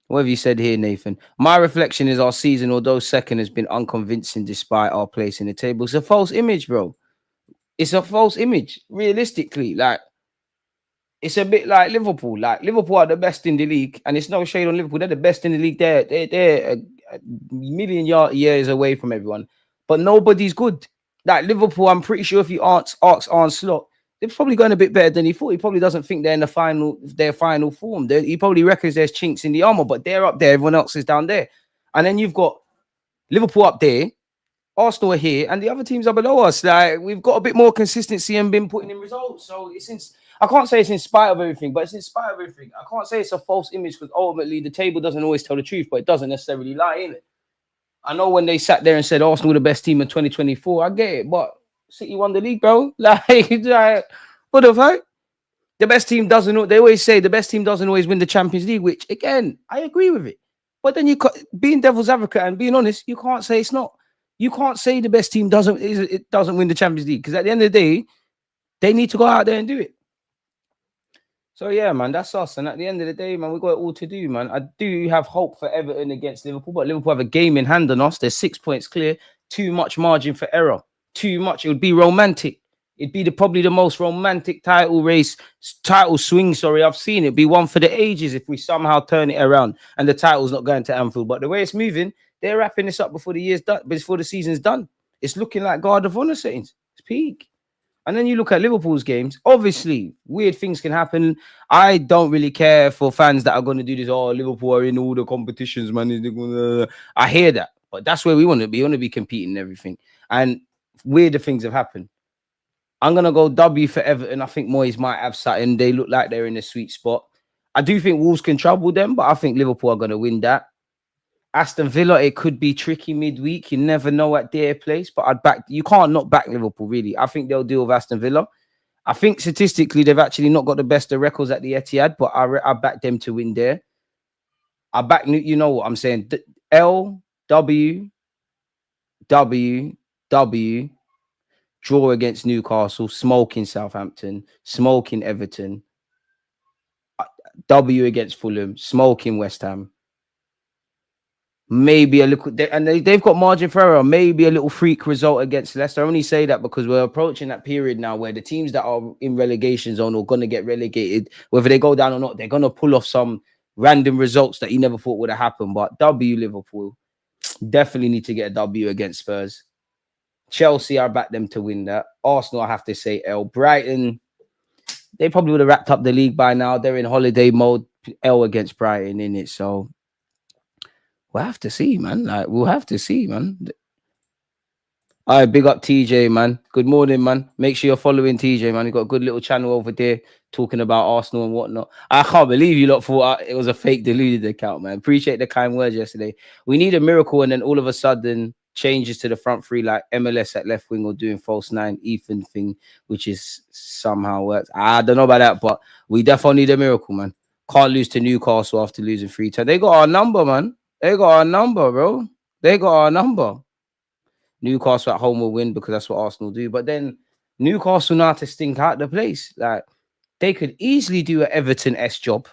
What have you said here, Nathan? My reflection is our season, although second, has been unconvincing despite our place in the table. It's a false image, bro. It's a false image. Realistically, it's a bit like Liverpool. Like Liverpool are the best in the league, and it's no shade on Liverpool. They're the best in the league. They're a million years away from everyone, but nobody's good. Like Liverpool, I'm pretty sure if you ask Arne Slot, they're probably going a bit better than he thought. He probably doesn't think they're in their final form. He probably reckons there's chinks in the armor, but they're up there. Everyone else is down there. And then you've got Liverpool up there, Arsenal are here, and the other teams are below us. Like, we've got a bit more consistency and been putting in results. So I can't say it's in spite of everything, but it's in spite of everything. I can't say it's a false image because ultimately the table doesn't always tell the truth, but it doesn't necessarily lie, innit? I know when they sat there and said Arsenal were the best team in 2024, I get it, but City won the league, bro. Like what the fuck? The best team doesn't. They always say the best team doesn't always win the Champions League, which again I agree with it. But then being devil's advocate and being honest, you can't say it's not. You can't say the best team doesn't win the Champions League because at the end of the day, they need to go out there and do it. So yeah, man, that's us. And at the end of the day, man, we got it all to do, man. I do have hope for Everton against Liverpool, but Liverpool have a game in hand on us. They're 6 points clear. Too much margin for error. Too much. It would be romantic. It'd be probably the most romantic title swing. I've seen it. It'd be one for the ages if we somehow turn it around and the title's not going to Anfield. But the way it's moving, they're wrapping this up before the season's done. It's looking like Guard of Honor settings. It's peak. And then you look at Liverpool's games. Obviously, weird things can happen. I don't really care for fans that are going to do this. Oh, Liverpool are in all the competitions, man. I hear that. But that's where we want to be. We want to be competing and everything. And weirder things have happened. I'm going to go W for Everton. I think Moyes might have something. They look like they're in a sweet spot. I do think Wolves can trouble them, but I think Liverpool are going to win that. Aston Villa, it could be tricky midweek. You never know at their place, but you can't not back Liverpool, really. I think they'll deal with Aston Villa. I think statistically, they've actually not got the best of records at the Etihad, but I back them to win there. I back, you know what I'm saying? L, W, W, W, draw against Newcastle, smoking Southampton, smoking Everton, W against Fulham, smoking West Ham. Maybe a little, and they've got margin for error. Maybe a little freak result against Leicester. I only say that because we're approaching that period now where the teams that are in relegation zone are going to get relegated, whether they go down or not, they're going to pull off some random results that you never thought would have happened. But W Liverpool definitely need to get a W against Spurs. Chelsea, I back them to win that. Arsenal, I have to say L. Brighton, they probably would have wrapped up the league by now. They're in holiday mode. L against Brighton in it, so. We'll have to see, man. We'll have to see, man. All right, big up TJ, man. Good morning, man. Make sure you're following TJ, man. You got a good little channel over there talking about Arsenal and whatnot. I can't believe you lot thought it was a fake deluded account, man. Appreciate the kind words yesterday. We need a miracle, and then all of a sudden changes to the front three, like MLS at left wing or doing false nine, Ethan thing, which is somehow works. I don't know about that, but we definitely need a miracle, man. Can't lose to Newcastle after losing 3-10. They got our number, man. They got our number, bro. They got our number. Newcastle at home will win because that's what Arsenal do. But then Newcastle know how to stink out the place. Like, they could easily do an Everton-esque job.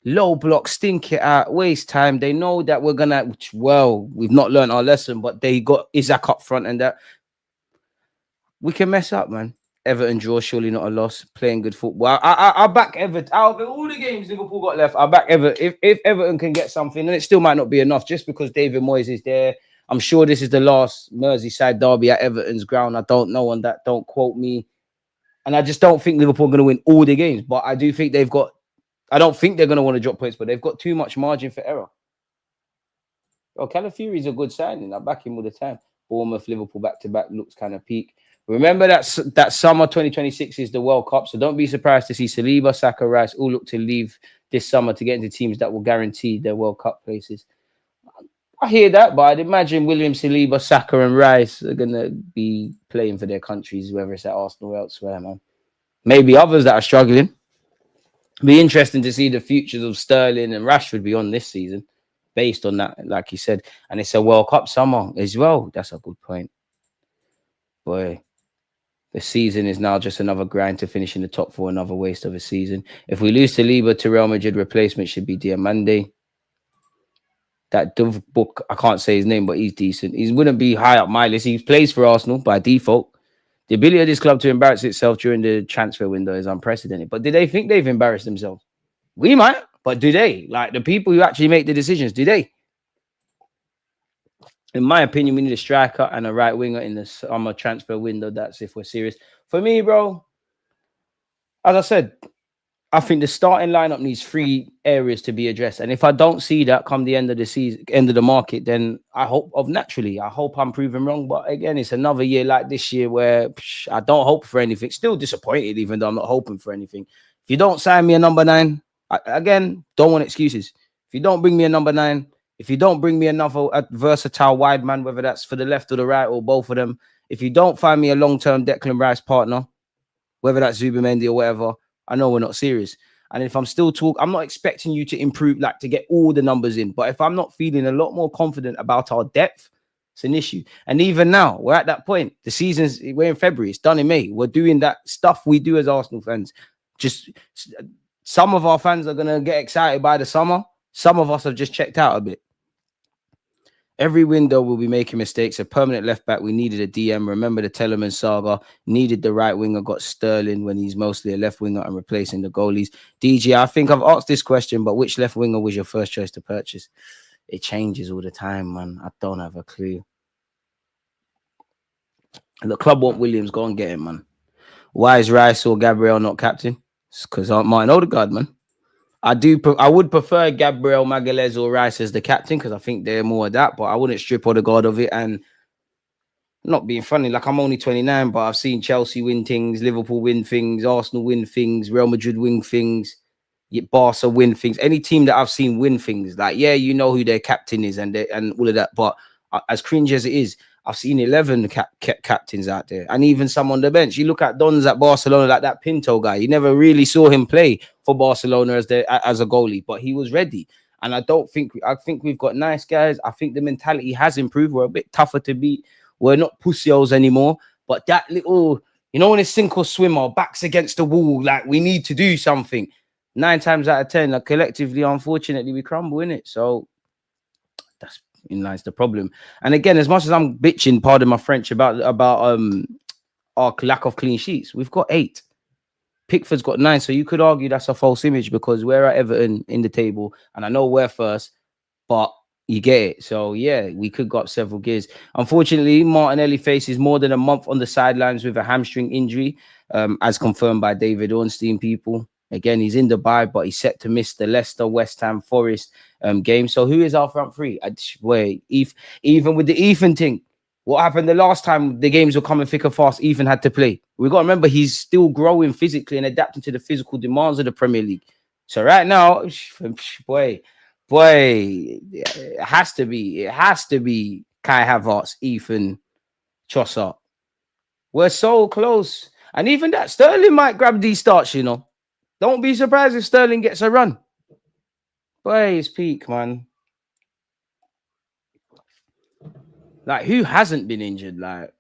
Low block, stink it out, waste time. They know that we're going to, well, we've not learned our lesson, but they got Isaac up front and that. We can mess up, man. Everton draw, surely not a loss. Playing good football. I back Everton. Out of all the games Liverpool got left, I back Everton. If Everton can get something, and it still might not be enough, just because David Moyes is there. I'm sure this is the last Merseyside derby at Everton's ground. I don't know on that. Don't quote me. And I just don't think Liverpool are going to win all the games. But I do think they've got. I don't think they're going to want to drop points, but they've got too much margin for error. Well, Calafiori's a good signing. I back him all the time. Bournemouth, Liverpool back-to-back looks kind of peak. Remember that summer 2026 is the World Cup, so don't be surprised to see Saliba, Saka, Rice all look to leave this summer to get into teams that will guarantee their World Cup places. I hear that, but I'd imagine William, Saliba, Saka and Rice are going to be playing for their countries, whether it's at Arsenal or elsewhere, man. Maybe others that are struggling. Be interesting to see the futures of Sterling and Rashford beyond this season, based on that, like you said. And it's a World Cup summer as well. That's a good point. Boy. The season is now just another grind to finish in the top four, another waste of a season. If we lose to Saliba to Real Madrid, replacement should be Diamande. That Dove book, I can't say his name, but he's decent. He wouldn't be high up my list. He plays for Arsenal by default. The ability of this club to embarrass itself during the transfer window is unprecedented. But do they think they've embarrassed themselves? We might, but do they? Like the people who actually make the decisions, do they? In my opinion, we need a striker and a right winger in the summer transfer window. That's if we're serious. For me, bro, as I said, I think the starting lineup needs three areas to be addressed. And if I don't see that come the end of the season, end of the market, then I hope I hope I'm proven wrong. But again, it's another year like this year where I don't hope for anything. Still disappointed, even though I'm not hoping for anything. If you don't sign me a number 9, again, don't want excuses. If you don't bring me a number 9, if you don't bring me another versatile wide man, whether that's for the left or the right or both of them, if you don't find me a long-term Declan Rice partner, whether that's Zubimendi or whatever, I know we're not serious. And if I'm still talking, I'm not expecting you to improve, like to get all the numbers in. But if I'm not feeling a lot more confident about our depth, it's an issue. And even now, we're at that point. The season's, we're in February, it's done in May. We're doing that stuff we do as Arsenal fans. Just some of our fans are going to get excited by the summer. Some of us have just checked out a bit. Every window will be making mistakes. A permanent left back. We needed a DM. Remember the Telemann saga. Needed the right winger. Got Sterling when he's mostly a left winger and replacing the goalies. DG, I think I've asked this question, but which left winger was your first choice to purchase? It changes all the time, man. I don't have a clue. The club want Williams. Go and get him, man. Why is Rice or Gabriel not captain? It's because Martin Odegaard, man. I would prefer Gabriel, Magalhaes, or Rice as the captain because I think they're more of that, but I wouldn't strip Odegaard of it. And not being funny, like I'm only 29, but I've seen Chelsea win things, Liverpool win things, Arsenal win things, Real Madrid win things, Barca win things. Any team that I've seen win things, like, yeah, you know who their captain is and all of that. But as cringe as it is, I've seen 11 captains out there and even some on the bench. You look at Dons at Barcelona, like that Pinto guy. You never really saw him play for Barcelona as a goalie, but he was ready. And I think we've got nice guys. I think the mentality has improved. We're a bit tougher to beat. We're not pussios anymore. But that little, you know, when it's sink or swim or backs against the wall, like we need to do something. 9 times out of 10, like collectively, unfortunately, we crumble in it. So that's in lies the problem. And again, as much as I'm bitching, pardon my French, about our lack of clean sheets, we've got 8. Pickford's got 9, so you could argue that's a false image because we're at Everton in the table, and I know we're first, but you get it. So yeah, we could go up several gears. Unfortunately, Martinelli faces more than a month on the sidelines with a hamstring injury, as confirmed by David Ornstein. People, again, he's in Dubai, but he's set to miss the Leicester, West Ham, Forest game. So who is our front three? Even with the Ethan thing, what happened the last time the games were coming thick and fast? Ethan had to play. We got to remember he's still growing physically and adapting to the physical demands of the Premier League. So right now, boy, it has to be Kai Havertz, Ethan, Trossard. We're so close, and even that Sterling might grab these starts. You know, don't be surprised if Sterling gets a run. Boy, it's peak, man. Like, who hasn't been injured like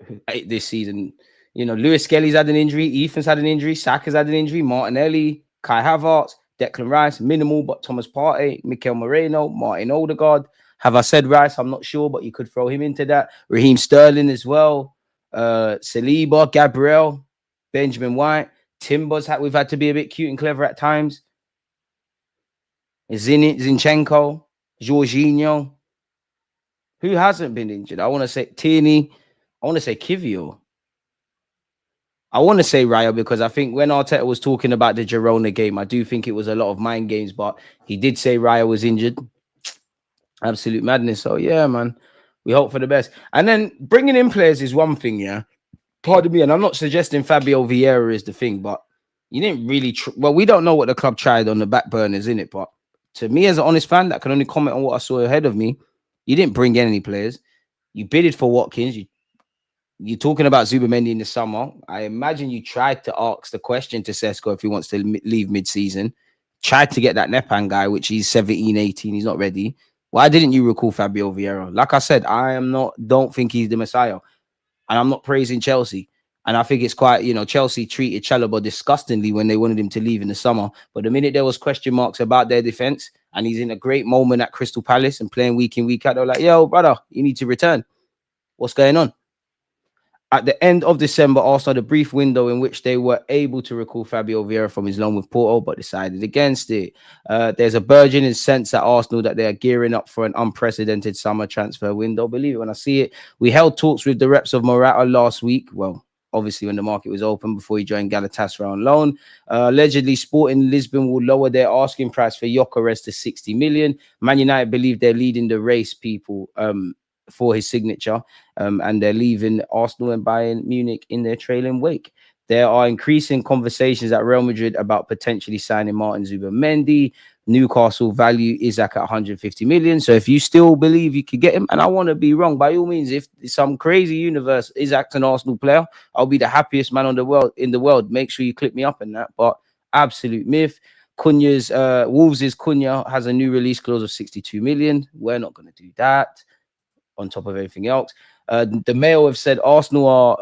this season? You know, Lewis Skelly's had an injury, Ethan's had an injury, Saka's had an injury, Martinelli, Kai Havertz, Declan Rice, minimal, but Thomas Partey, Mikel Moreno, Martin Odegaard. Have I said Rice? I'm not sure, but you could throw him into that. Raheem Sterling as well. Saliba, Gabriel, Benjamin White, Timbers. We've had to be a bit cute and clever at times. Zinchenko, Jorginho. Who hasn't been injured? I want to say Tierney. I want to say Kivio. I want to say Raya because I think when Arteta was talking about the Girona game, I do think it was a lot of mind games, but he did say Raya was injured. Absolute madness. So, yeah, man, we hope for the best. And then bringing in players is one thing, yeah. Pardon me, and I'm not suggesting Fabio Vieira is the thing, but you didn't really... well, we don't know what the club tried on the back burners, innit? But to me, as an honest fan that can only comment on what I saw ahead of me, you didn't bring in any players. You bidded for Watkins. You're talking about Zubimendi in the summer. I imagine you tried to ask the question to Sesko if he wants to leave mid-season. Tried to get that Nepan guy, which he's 17, 18. He's not ready. Why didn't you recall Fabio Vieira? Like I said, don't think he's the Messiah. And I'm not praising Chelsea. And I think it's quite, Chelsea treated Chalobah disgustingly when they wanted him to leave in the summer. But the minute there was question marks about their defense, and he's in a great moment at Crystal Palace and playing week in, week out, they're like, yo, brother, you need to return. What's going on? At the end of December, Arsenal had a brief window in which they were able to recall Fabio Vieira from his loan with Porto, but decided against it. There's a burgeoning sense at Arsenal that they are gearing up for an unprecedented summer transfer window. Believe it when I see it. We held talks with the reps of Morata last week. Well, obviously when the market was open before he joined Galatasaray on loan. Allegedly, Sporting Lisbon will lower their asking price for Gyökeres to 60 million. Man United believe they're leading the race, people, for his signature, and they're leaving Arsenal and Bayern Munich in their trailing wake. There are increasing conversations at Real Madrid about potentially signing Martin Zubimendi. Newcastle value Isaac at 150 million. So if you still believe you could get him, and I want to be wrong, by all means, if some crazy universe Isaac's an Arsenal player, I'll be the happiest man in the world. Make sure you click me up in that. But absolute myth. Cunha's Wolves' Cunha has a new release clause of 62 million. We're not going to do that. On top of everything else, the Mail have said Arsenal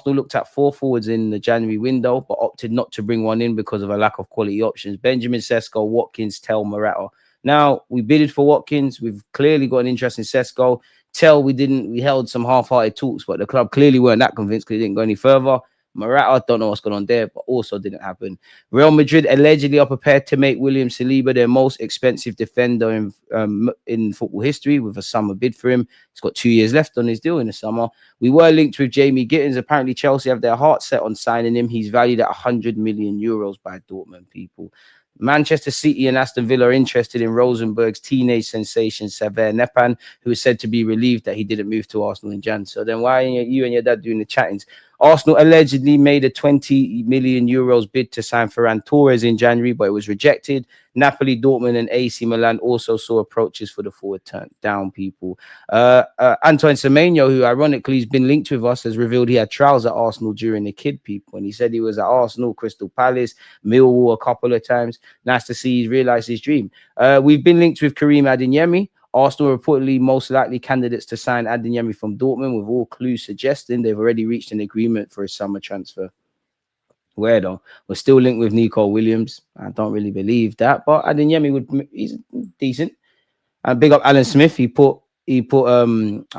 looked at 4 forwards in the January window, but opted not to bring one in because of a lack of quality options. Benjamin Sesko, Watkins, Tell, Morata. Now we bidded for Watkins. We've clearly got an interest in Sesko. Tell, we held some half-hearted talks, but the club clearly weren't that convinced because it didn't go any further. Morata, don't know what's going on there, but also didn't happen. Real Madrid allegedly are prepared to make William Saliba their most expensive defender in football history with a summer bid for him. He's got 2 years left on his deal in the summer. We were linked with Jamie Gittins. Apparently, Chelsea have their heart set on signing him. He's valued at 100 million euros by Dortmund, people. Manchester City and Aston Villa are interested in Rosenberg's teenage sensation, Sever Nepan, who is said to be relieved that he didn't move to Arsenal in Jan. So then why are you and your dad doing the chattings? Arsenal allegedly made a 20 million euros bid to sign Ferran Torres in January, but it was rejected. Napoli, Dortmund, and AC Milan also saw approaches for the forward turn down, people. Antoine Semenyo, who ironically has been linked with us, has revealed he had trials at Arsenal during the kid, people. And he said he was at Arsenal, Crystal Palace, Millwall a couple of times. Nice to see he's realized his dream. We've been linked with Karim Adeyemi. Arsenal reportedly most likely candidates to sign Adeyemi from Dortmund, with all clues suggesting they've already reached an agreement for a summer transfer. Where though? We're still linked with Nico Williams. I don't really believe that, but Adeyemi he's decent. And big up Alan Smith. He put I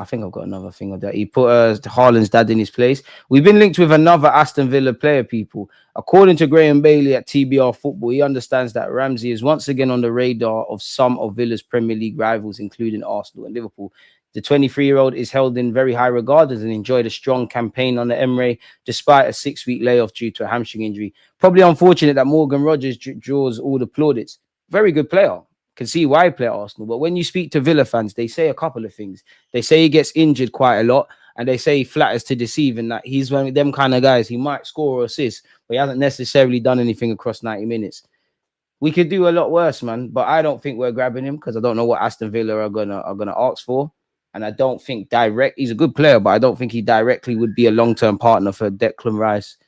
think I've got another thing of that. He put Haaland's dad in his place. We've been linked with another Aston Villa player, people. According to Graham Bailey at TBR Football, he understands that Ramsey is once again on the radar of some of Villa's Premier League rivals, including Arsenal and Liverpool. The 23-year-old is held in very high regard and enjoyed a strong campaign on the Emirates, despite a 6-week layoff due to a hamstring injury. Probably unfortunate that Morgan Rogers draws all the plaudits. Very good player. Can see why he play at Arsenal. But when you speak to Villa fans, they say a couple of things. They say he gets injured quite a lot, and they say he flatters to deceive, and that he's one of them kind of guys. He might score or assist, but he hasn't necessarily done anything across 90 minutes. We could do a lot worse, man. But I don't think we're grabbing him because I don't know what Aston Villa are gonna ask for. And I don't think he's a good player, but I don't think he directly would be a long-term partner for Declan Rice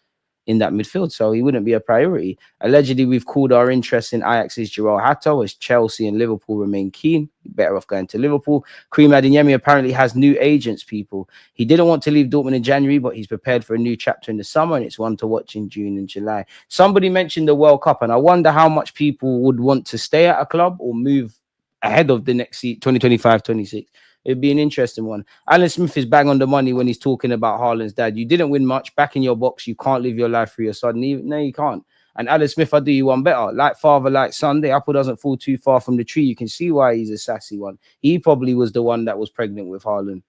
in that midfield, so he wouldn't be a priority. Allegedly, we've called our interest in Ajax's Joao Hato as Chelsea and Liverpool remain keen. Better off going to Liverpool. Karim Adeyemi apparently has new agents, people. He didn't want to leave Dortmund in January, but he's prepared for a new chapter in the summer, and it's one to watch in June and July. Somebody mentioned the World Cup, and I wonder how much people would want to stay at a club or move ahead of the next season, 2025-26. It'd be an interesting one. Alan Smith is bang on the money when he's talking about Haaland's dad. You didn't win much. Back in your box. You can't live your life for your son. No, you can't. And Alan Smith, I'll do you one better. Like father, like son. The apple doesn't fall too far from the tree. You can see why he's a sassy one. He probably was the one that was pregnant with Haaland.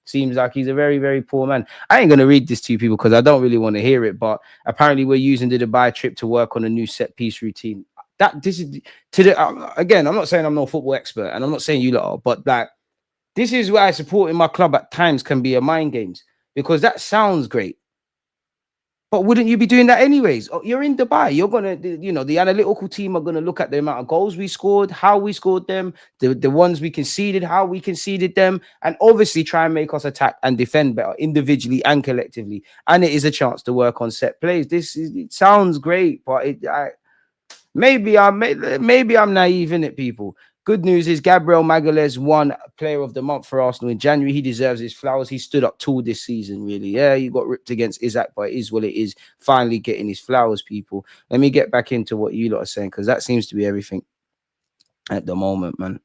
Seems like he's a very, very poor man. I ain't going to read this to you people because I don't really want to hear it. But apparently we're using the Dubai trip to work on a new set piece routine. Again, I'm not saying I'm no football expert. And I'm not saying you lot are. But like, this is why supporting my club at times can be a mind games, because that sounds great. But wouldn't you be doing that anyways? Oh, you're in Dubai. You're going to, the analytical team are going to look at the amount of goals we scored, how we scored them, the ones we conceded, how we conceded them, and obviously try and make us attack and defend better individually and collectively. And it is a chance to work on set plays. It sounds great, but maybe I'm naive in it, people. Good news is Gabriel Magalhaes won Player of the Month for Arsenal in January. He deserves his flowers. He stood up tall this season, really. Yeah, he got ripped against Isaac, but it is what it is. Finally getting his flowers, people. Let me get back into what you lot are saying, because that seems to be everything at the moment, man.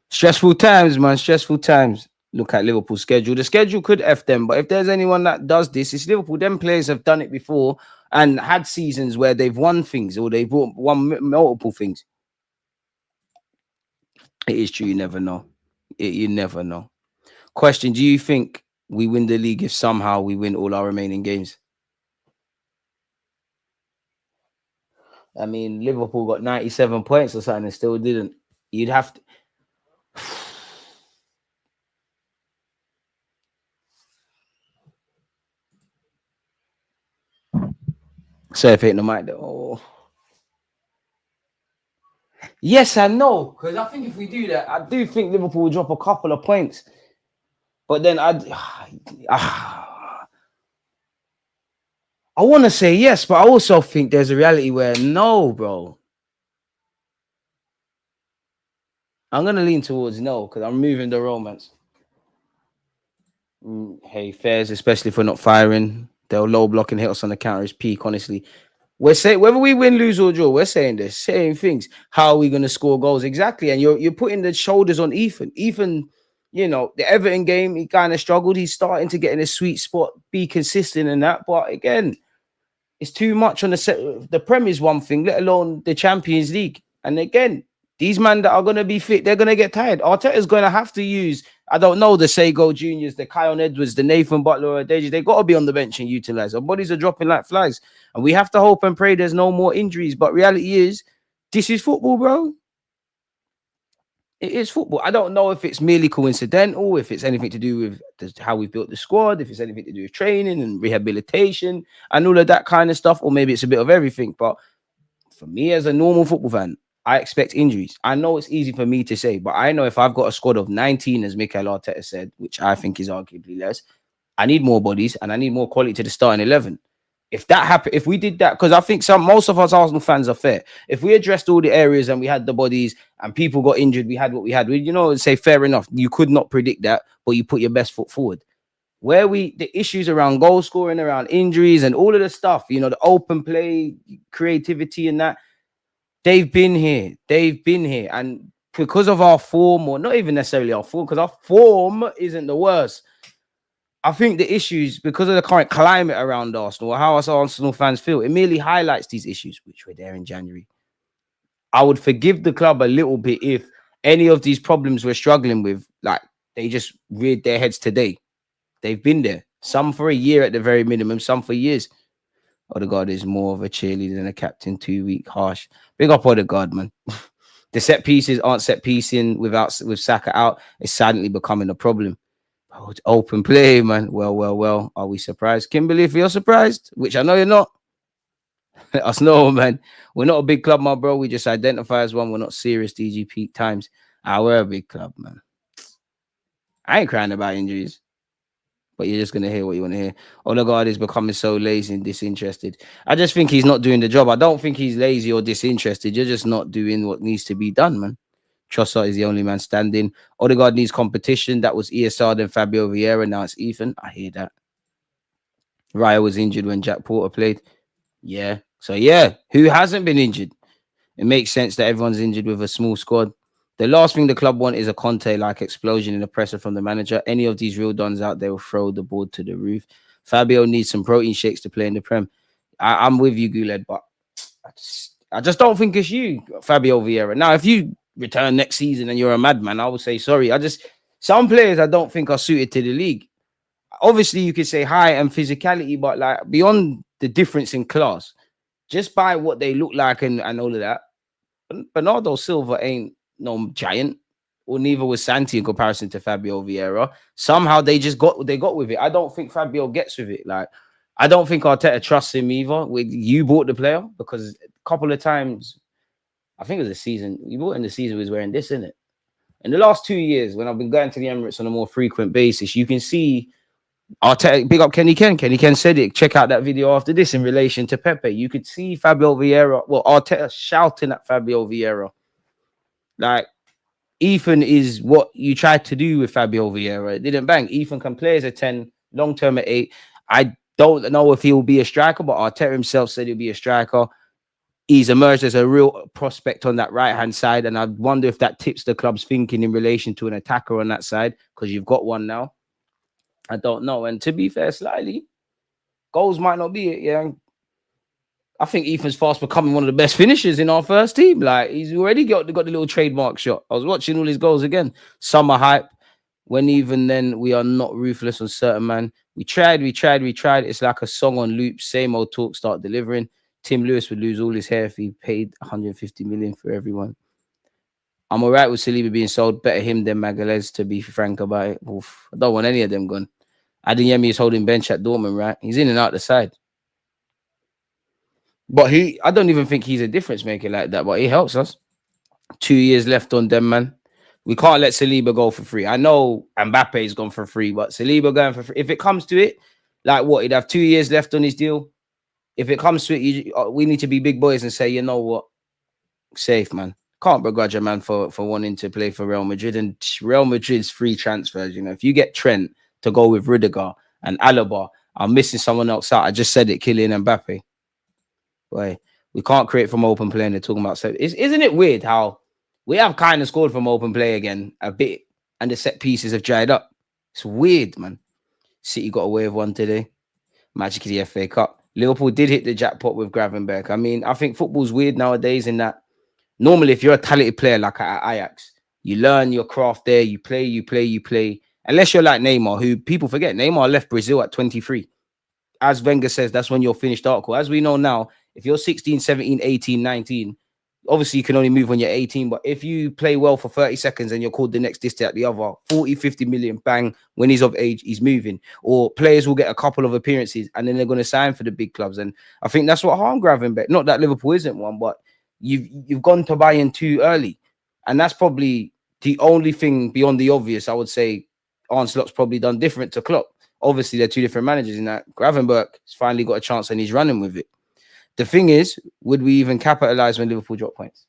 Stressful times, man. Stressful times. Look at Liverpool's schedule. The schedule could F them, but if there's anyone that does this, it's Liverpool. Them players have done it before and had seasons where they've won things or they've won multiple things. It is true. You never know. You never know. Question: do you think we win the league if somehow we win all our remaining games? I mean, Liverpool got 97 points or something and still didn't. You'd have to. So if it ain't the mic, oh. Yes and no, because I think if we do that, I do think Liverpool will drop a couple of points. But then I want to say yes, but I also think there's a reality where no, bro. I'm going to lean towards no because I'm moving the romance. Hey, fairs, especially for not firing. They'll low block and hit us on the counter is peak, honestly. We're saying whether we win, lose, or draw, we're saying the same things. How are we going to score goals? Exactly. And you're putting the shoulders on Ethan. Ethan, you know, the Everton game, he kind of struggled. He's starting to get in a sweet spot, be consistent in that. But again, it's too much on the set. The Prem is one thing, let alone the Champions League. And again, these men that are going to be fit, they're going to get tired. Arteta's going to have to use, I don't know, the Sego Juniors, the Kion Edwards, the Nathan Butler, or Deji. They got to be on the bench and utilize. Our bodies are dropping like flies. And we have to hope and pray there's no more injuries. But reality is, this is football, bro. It is football. I don't know if it's merely coincidental, if it's anything to do with how we built the squad, if it's anything to do with training and rehabilitation and all of that kind of stuff, or maybe it's a bit of everything. But for me as a normal football fan, I expect injuries. I know it's easy for me to say, but I know if I've got a squad of 19, as Mikel Arteta said, which I think is arguably less, I need more bodies and I need more quality to the starting 11. If that happened, if we did that, because I think most of us Arsenal fans are fair. If we addressed all the areas and we had the bodies and people got injured, we had what we had. We, say fair enough. You could not predict that, but you put your best foot forward. Where the issues around goal scoring, around injuries, and all of the stuff, the open play, creativity, and that, they've been here. They've been here, and because of our form, or not even necessarily our form, because our form isn't the worst. I think the issues, because of the current climate around Arsenal, or how us Arsenal fans feel, it merely highlights these issues, which were there in January. I would forgive the club a little bit if any of these problems we're struggling with, like, they just reared their heads today. They've been there. Some for a year at the very minimum, some for years. Odegaard is more of a cheerleader than a captain, 2 week, harsh. Big up Odegaard, man. The set pieces aren't set piecing with Saka out. It's sadly becoming a problem. Oh, it's open play, man. Well. Are we surprised? Kimberly, if you're surprised, which I know you're not, let us know, man. We're not a big club, my bro. We just identify as one. We're not serious DG peak times. We're a big club, man. I ain't crying about injuries, but you're just going to hear what you want to hear. Odegaard is becoming so lazy and disinterested. I just think he's not doing the job. I don't think he's lazy or disinterested. You're just not doing what needs to be done, man. Trossard is the only man standing. Odegaard needs competition. That was ESR, then Fabio Vieira. Now it's Ethan. I hear that. Raya was injured when Jack Porter played. Yeah. So, yeah, who hasn't been injured? It makes sense that everyone's injured with a small squad. The last thing the club want is a Conte-like explosion in the pressure from the manager. Any of these real dons out there will throw the board to the roof. Fabio needs some protein shakes to play in the Prem. I'm with you, Guled, but I just don't think it's you, Fabio Vieira. Now, if you return next season and you're a madman, I would say sorry. Some players I don't think are suited to the league. Obviously, you could say high and physicality, but like beyond the difference in class, just by what they look like and all of that, Bernardo Silva ain't no giant, or neither was Santi in comparison to Fabio Vieira. Somehow they got with it. I don't think Fabio gets with it. Like, I don't think Arteta trusts him either. You bought the player because a couple of times, I think it was a season, you bought in the season, he was wearing this, innit? In the last 2 years, when I've been going to the Emirates on a more frequent basis, you can see Arteta, big up Kenny Ken. Kenny Ken said it. Check out that video after this in relation to Pepe. You could see Fabio Vieira, Arteta shouting at Fabio Vieira. Like, Ethan is what you tried to do with Fabio Vieira. It didn't bang. Ethan can play as a 10, long-term at 8. I don't know if he'll be a striker, but Arteta himself said he'll be a striker. he's emerged as a real prospect on that right-hand side. And I wonder if that tips the club's thinking in relation to an attacker on that side, because you've got one now. I don't know. And to be fair, slightly, goals might not be it. Yeah. I think Ethan's fast becoming one of the best finishers in our first team. Like, he's already got the little trademark shot. I was watching all his goals again. Summer hype. When even then, we are not ruthless on certain man. We tried. It's like a song on loop. Same old talk, start delivering. Tim Lewis would lose all his hair if he paid 150 million for everyone. I'm all right with Saliba being sold. Better him than Magalhaes, to be frank about it. Oof, I don't want any of them gone. Adeyemi is holding bench at Dortmund, right? He's in and out the side. But I don't even think he's a difference maker like that, but he helps us. 2 years left on them, man. We can't let Saliba go for free. I know Mbappe's gone for free, but Saliba going for free. If it comes to it, like what? He'd have 2 years left on his deal. If it comes to it, we need to be big boys and say, you know what? Safe, man. Can't begrudge a man for wanting to play for Real Madrid. And Real Madrid's free transfers, you know. If you get Trent to go with Rudiger and Alaba, I'm missing someone else out. I just said it, Kylian Mbappe. Boy, we can't create from open play and they're talking about... Isn't it weird how we have kind of scored from open play again a bit and the set pieces have dried up? It's weird, man. City got away with one today. Magic of the FA Cup. Liverpool did hit the jackpot with Gravenberch. I mean, I think football's weird nowadays in that normally if you're a talented player like at Ajax, you learn your craft there, you play. Unless you're like Neymar, who people forget. Neymar left Brazil at 23. As Wenger says, that's when you're finished article. As we know now, if you're 16, 17, 18, 19, obviously you can only move when you're 18, but if you play well for 30 seconds and you're called the next this, at the other, 40, 50 million, bang, when he's of age, he's moving. Or players will get a couple of appearances and then they're going to sign for the big clubs. And I think that's what harmed Gravenberch. Not that Liverpool isn't one, but you've gone to Bayern too early. And that's probably the only thing beyond the obvious, I would say Arne Slot's probably done different to Klopp. Obviously, they're two different managers in that. Gravenberch has finally got a chance and he's running with it. The thing is, would we even capitalize when Liverpool drop points?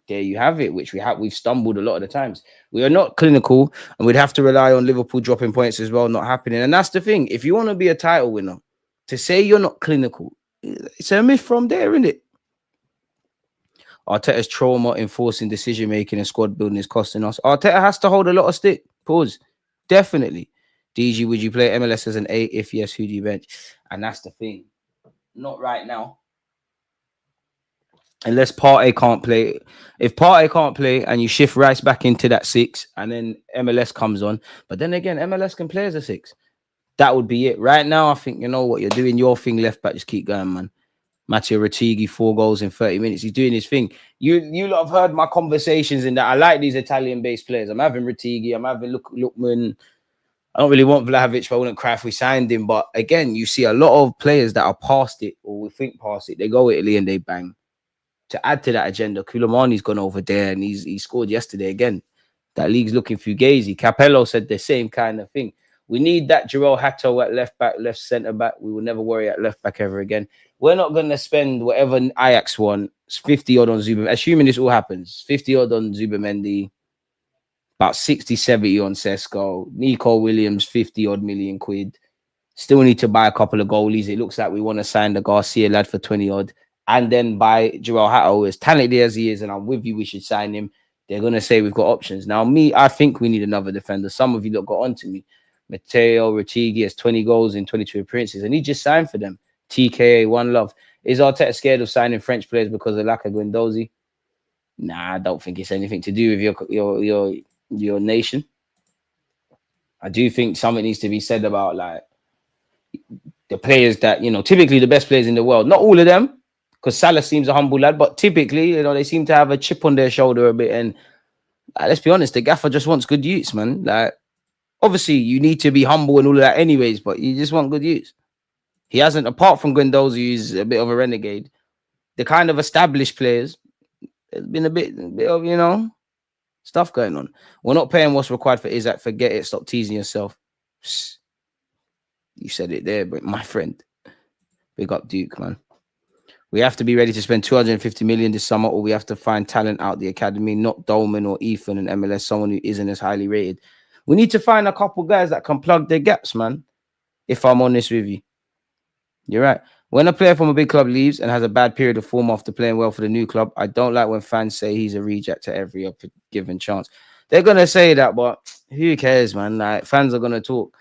There you have it, which we've stumbled a lot of the times. We are not clinical and we'd have to rely on Liverpool dropping points as well, not happening. And that's the thing. If you want to be a title winner, to say you're not clinical, it's a myth from there, isn't it? Arteta's trauma enforcing decision-making and squad building is costing us. Arteta has to hold a lot of stick. Pause. Definitely. DG, would you play MLS as an 8? If yes, who do you bench? And that's the thing. Not right now. Unless Partey can't play. If Partey can't play and you shift Rice back into that 6 and then MLS comes on. But then again, MLS can play as a 6. That would be it. Right now, I think, you know what, you're doing your thing left back. Just keep going, man. Matteo Retigui, 4 goals in 30 minutes. He's doing his thing. You lot have heard my conversations in that. I like these Italian-based players. I'm having Retigui. I'm having Lookman. I don't really want Vlahovic, but I wouldn't cry if we signed him. But again, you see a lot of players that are past it or we think past it. They go Italy and they bang. To add to that agenda, Koulibaly's gone over there and he scored yesterday again. That league's looking fugazi. Capello said the same kind of thing. We need that Jarrell Hato at left back, left centre back. We will never worry at left back ever again. We're not going to spend whatever Ajax won, 50 odd on Zubimendi. Assuming this all happens, 50 odd on Zubimendi, about 60, 70 on Sesko, Nico Williams, 50 odd million quid. Still need to buy a couple of goalies. It looks like we want to sign the Garcia lad for 20 odd. And then buy Jarrell Hato, as talented as he is, and I'm with you, we should sign him. They're going to say we've got options. Now, I think we need another defender. Some of you lot got on to me. Matteo Retigui has 20 goals in 22 appearances, and he just signed for them. TKA, one love. Is Arteta scared of signing French players because of lack of Guendouzi? Nah, I don't think it's anything to do with your nation. I do think something needs to be said about like the players that, you know, typically the best players in the world. Not all of them, because Salah seems a humble lad, but typically, you know, they seem to have a chip on their shoulder a bit. And let's be honest, the gaffer just wants good youths, man. Like, obviously, you need to be humble and all of that anyways, but you just want good youths. He hasn't, apart from Guendouzi, who's a bit of a renegade, the kind of established players, there's been a bit of, you know, stuff going on. We're not paying what's required for Isaac. Forget it. Stop teasing yourself. You said it there, but my friend. Big up Duke, man. We have to be ready to spend 250 million this summer, or we have to find talent out the academy, not Dolman or Ethan and MLS, someone who isn't as highly rated. We need to find a couple guys that can plug their gaps, man. If I'm honest with you. You're right. When a player from a big club leaves and has a bad period of form after playing well for the new club, I don't like when fans say he's a reject to every given chance. They're gonna say that, but who cares, man? Like, fans are gonna talk.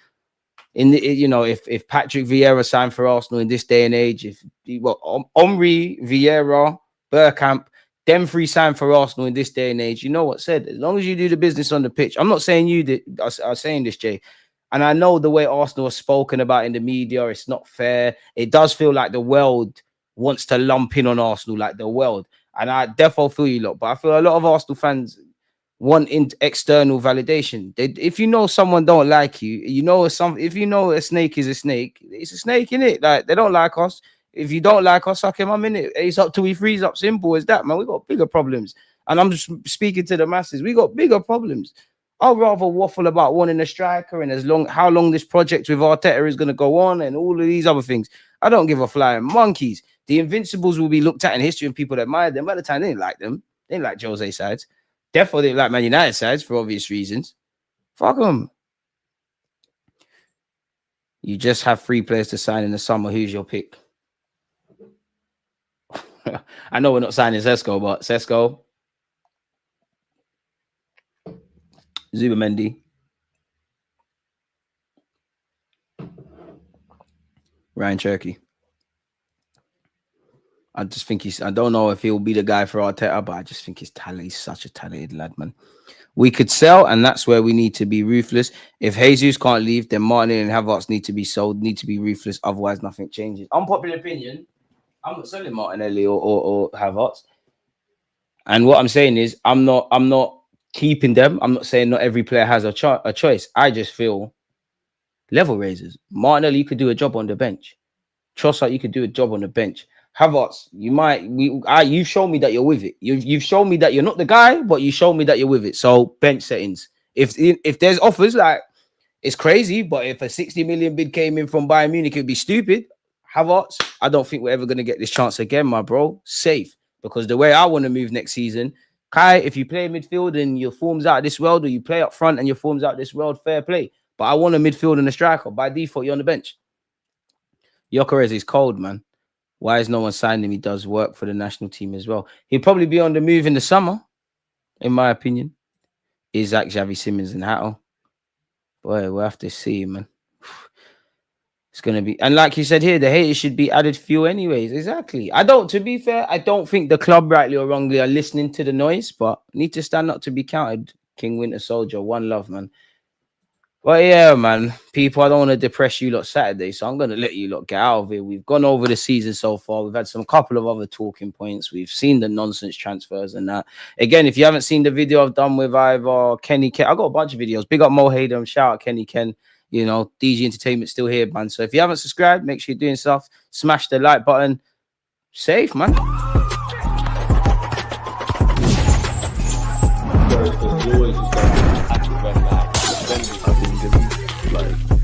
If Patrick Vieira signed for Arsenal in this day and age, Omri, Vieira, Bergkamp, them three signed for Arsenal in this day and age, you know what said? As long as you do the business on the pitch. I'm not saying you did. I was saying this, Jay. And I know the way Arsenal is spoken about in the media, it's not fair. It does feel like the world wants to lump in on Arsenal, like the world. And I definitely feel you lot. But I feel a lot of Arsenal fans want external validation. If you know someone don't like you, if you know a snake is a snake, it's a snake, innit? Like, they don't like us. If you don't like us, suck him, I'm in it. It's up till we freeze up. Simple as that, man. We got bigger problems. And I'm just speaking to the masses. We got bigger problems. I'd rather waffle about wanting a striker and how long this project with Arteta is going to go on and all of these other things. I don't give a flying monkeys. The Invincibles will be looked at in history and people that admire them. By the time, they didn't like them. They didn't like Jose sides. Definitely didn't like Man United sides for obvious reasons. Fuck them. You just have 3 players to sign in the summer. Who's your pick? I know we're not signing Sesko, but Sesko, Zubamendi, Ryan Cherky. I just think I don't know if he'll be the guy for Arteta, but I just think he's such a talented lad, man. We could sell, and that's where we need to be ruthless. If Jesus can't leave, then Martinelli and Havertz need to be sold, need to be ruthless. Otherwise, nothing changes. Unpopular opinion, I'm not selling Martinelli or Havertz. And what I'm saying is, I'm not keeping them. I'm not saying not every player has a choice. I just feel level raisers. Martinelli, you could do a job on the bench. Trossard, you could do a job on the bench. Havertz, you've shown me that you're with it. You've shown me that you're not the guy, but you showed me that you're with it. So bench settings. If there's offers, like, it's crazy, but if a 60 million bid came in from Bayern Munich, it'd be stupid. Havertz, I don't think we're ever going to get this chance again, my bro. Safe. Because the way I want to move next season, Kai, if you play midfield and your form's out of this world, or you play up front and your form's out of this world, fair play. But I want a midfield and a striker. By default, you're on the bench. Gyökeres is cold, man. Why is no one signing him? He does work for the national team as well. He'll probably be on the move in the summer, in my opinion. Isaac, Xavi Simons, and Hatto. Boy, we'll have to see, man. It's going to be... And like you said here, the haters should be added fuel anyways. Exactly. To be fair, I don't think the club, rightly or wrongly, are listening to the noise, but need to stand up to be counted. King Winter Soldier, one love, man. But yeah, man, people, I don't want to depress you lot Saturday, so I'm going to let you lot get out of here. We've gone over the season so far. We've had couple of other talking points. We've seen the nonsense transfers and that. Again, if you haven't seen the video I've done with either Kenny Ken, I got a bunch of videos. Big up Mo Hayden, shout out Kenny Ken. You know, DG Entertainment still here, man. So if you haven't subscribed, make sure you're doing stuff. Smash the like button. Safe, man. You always just go, like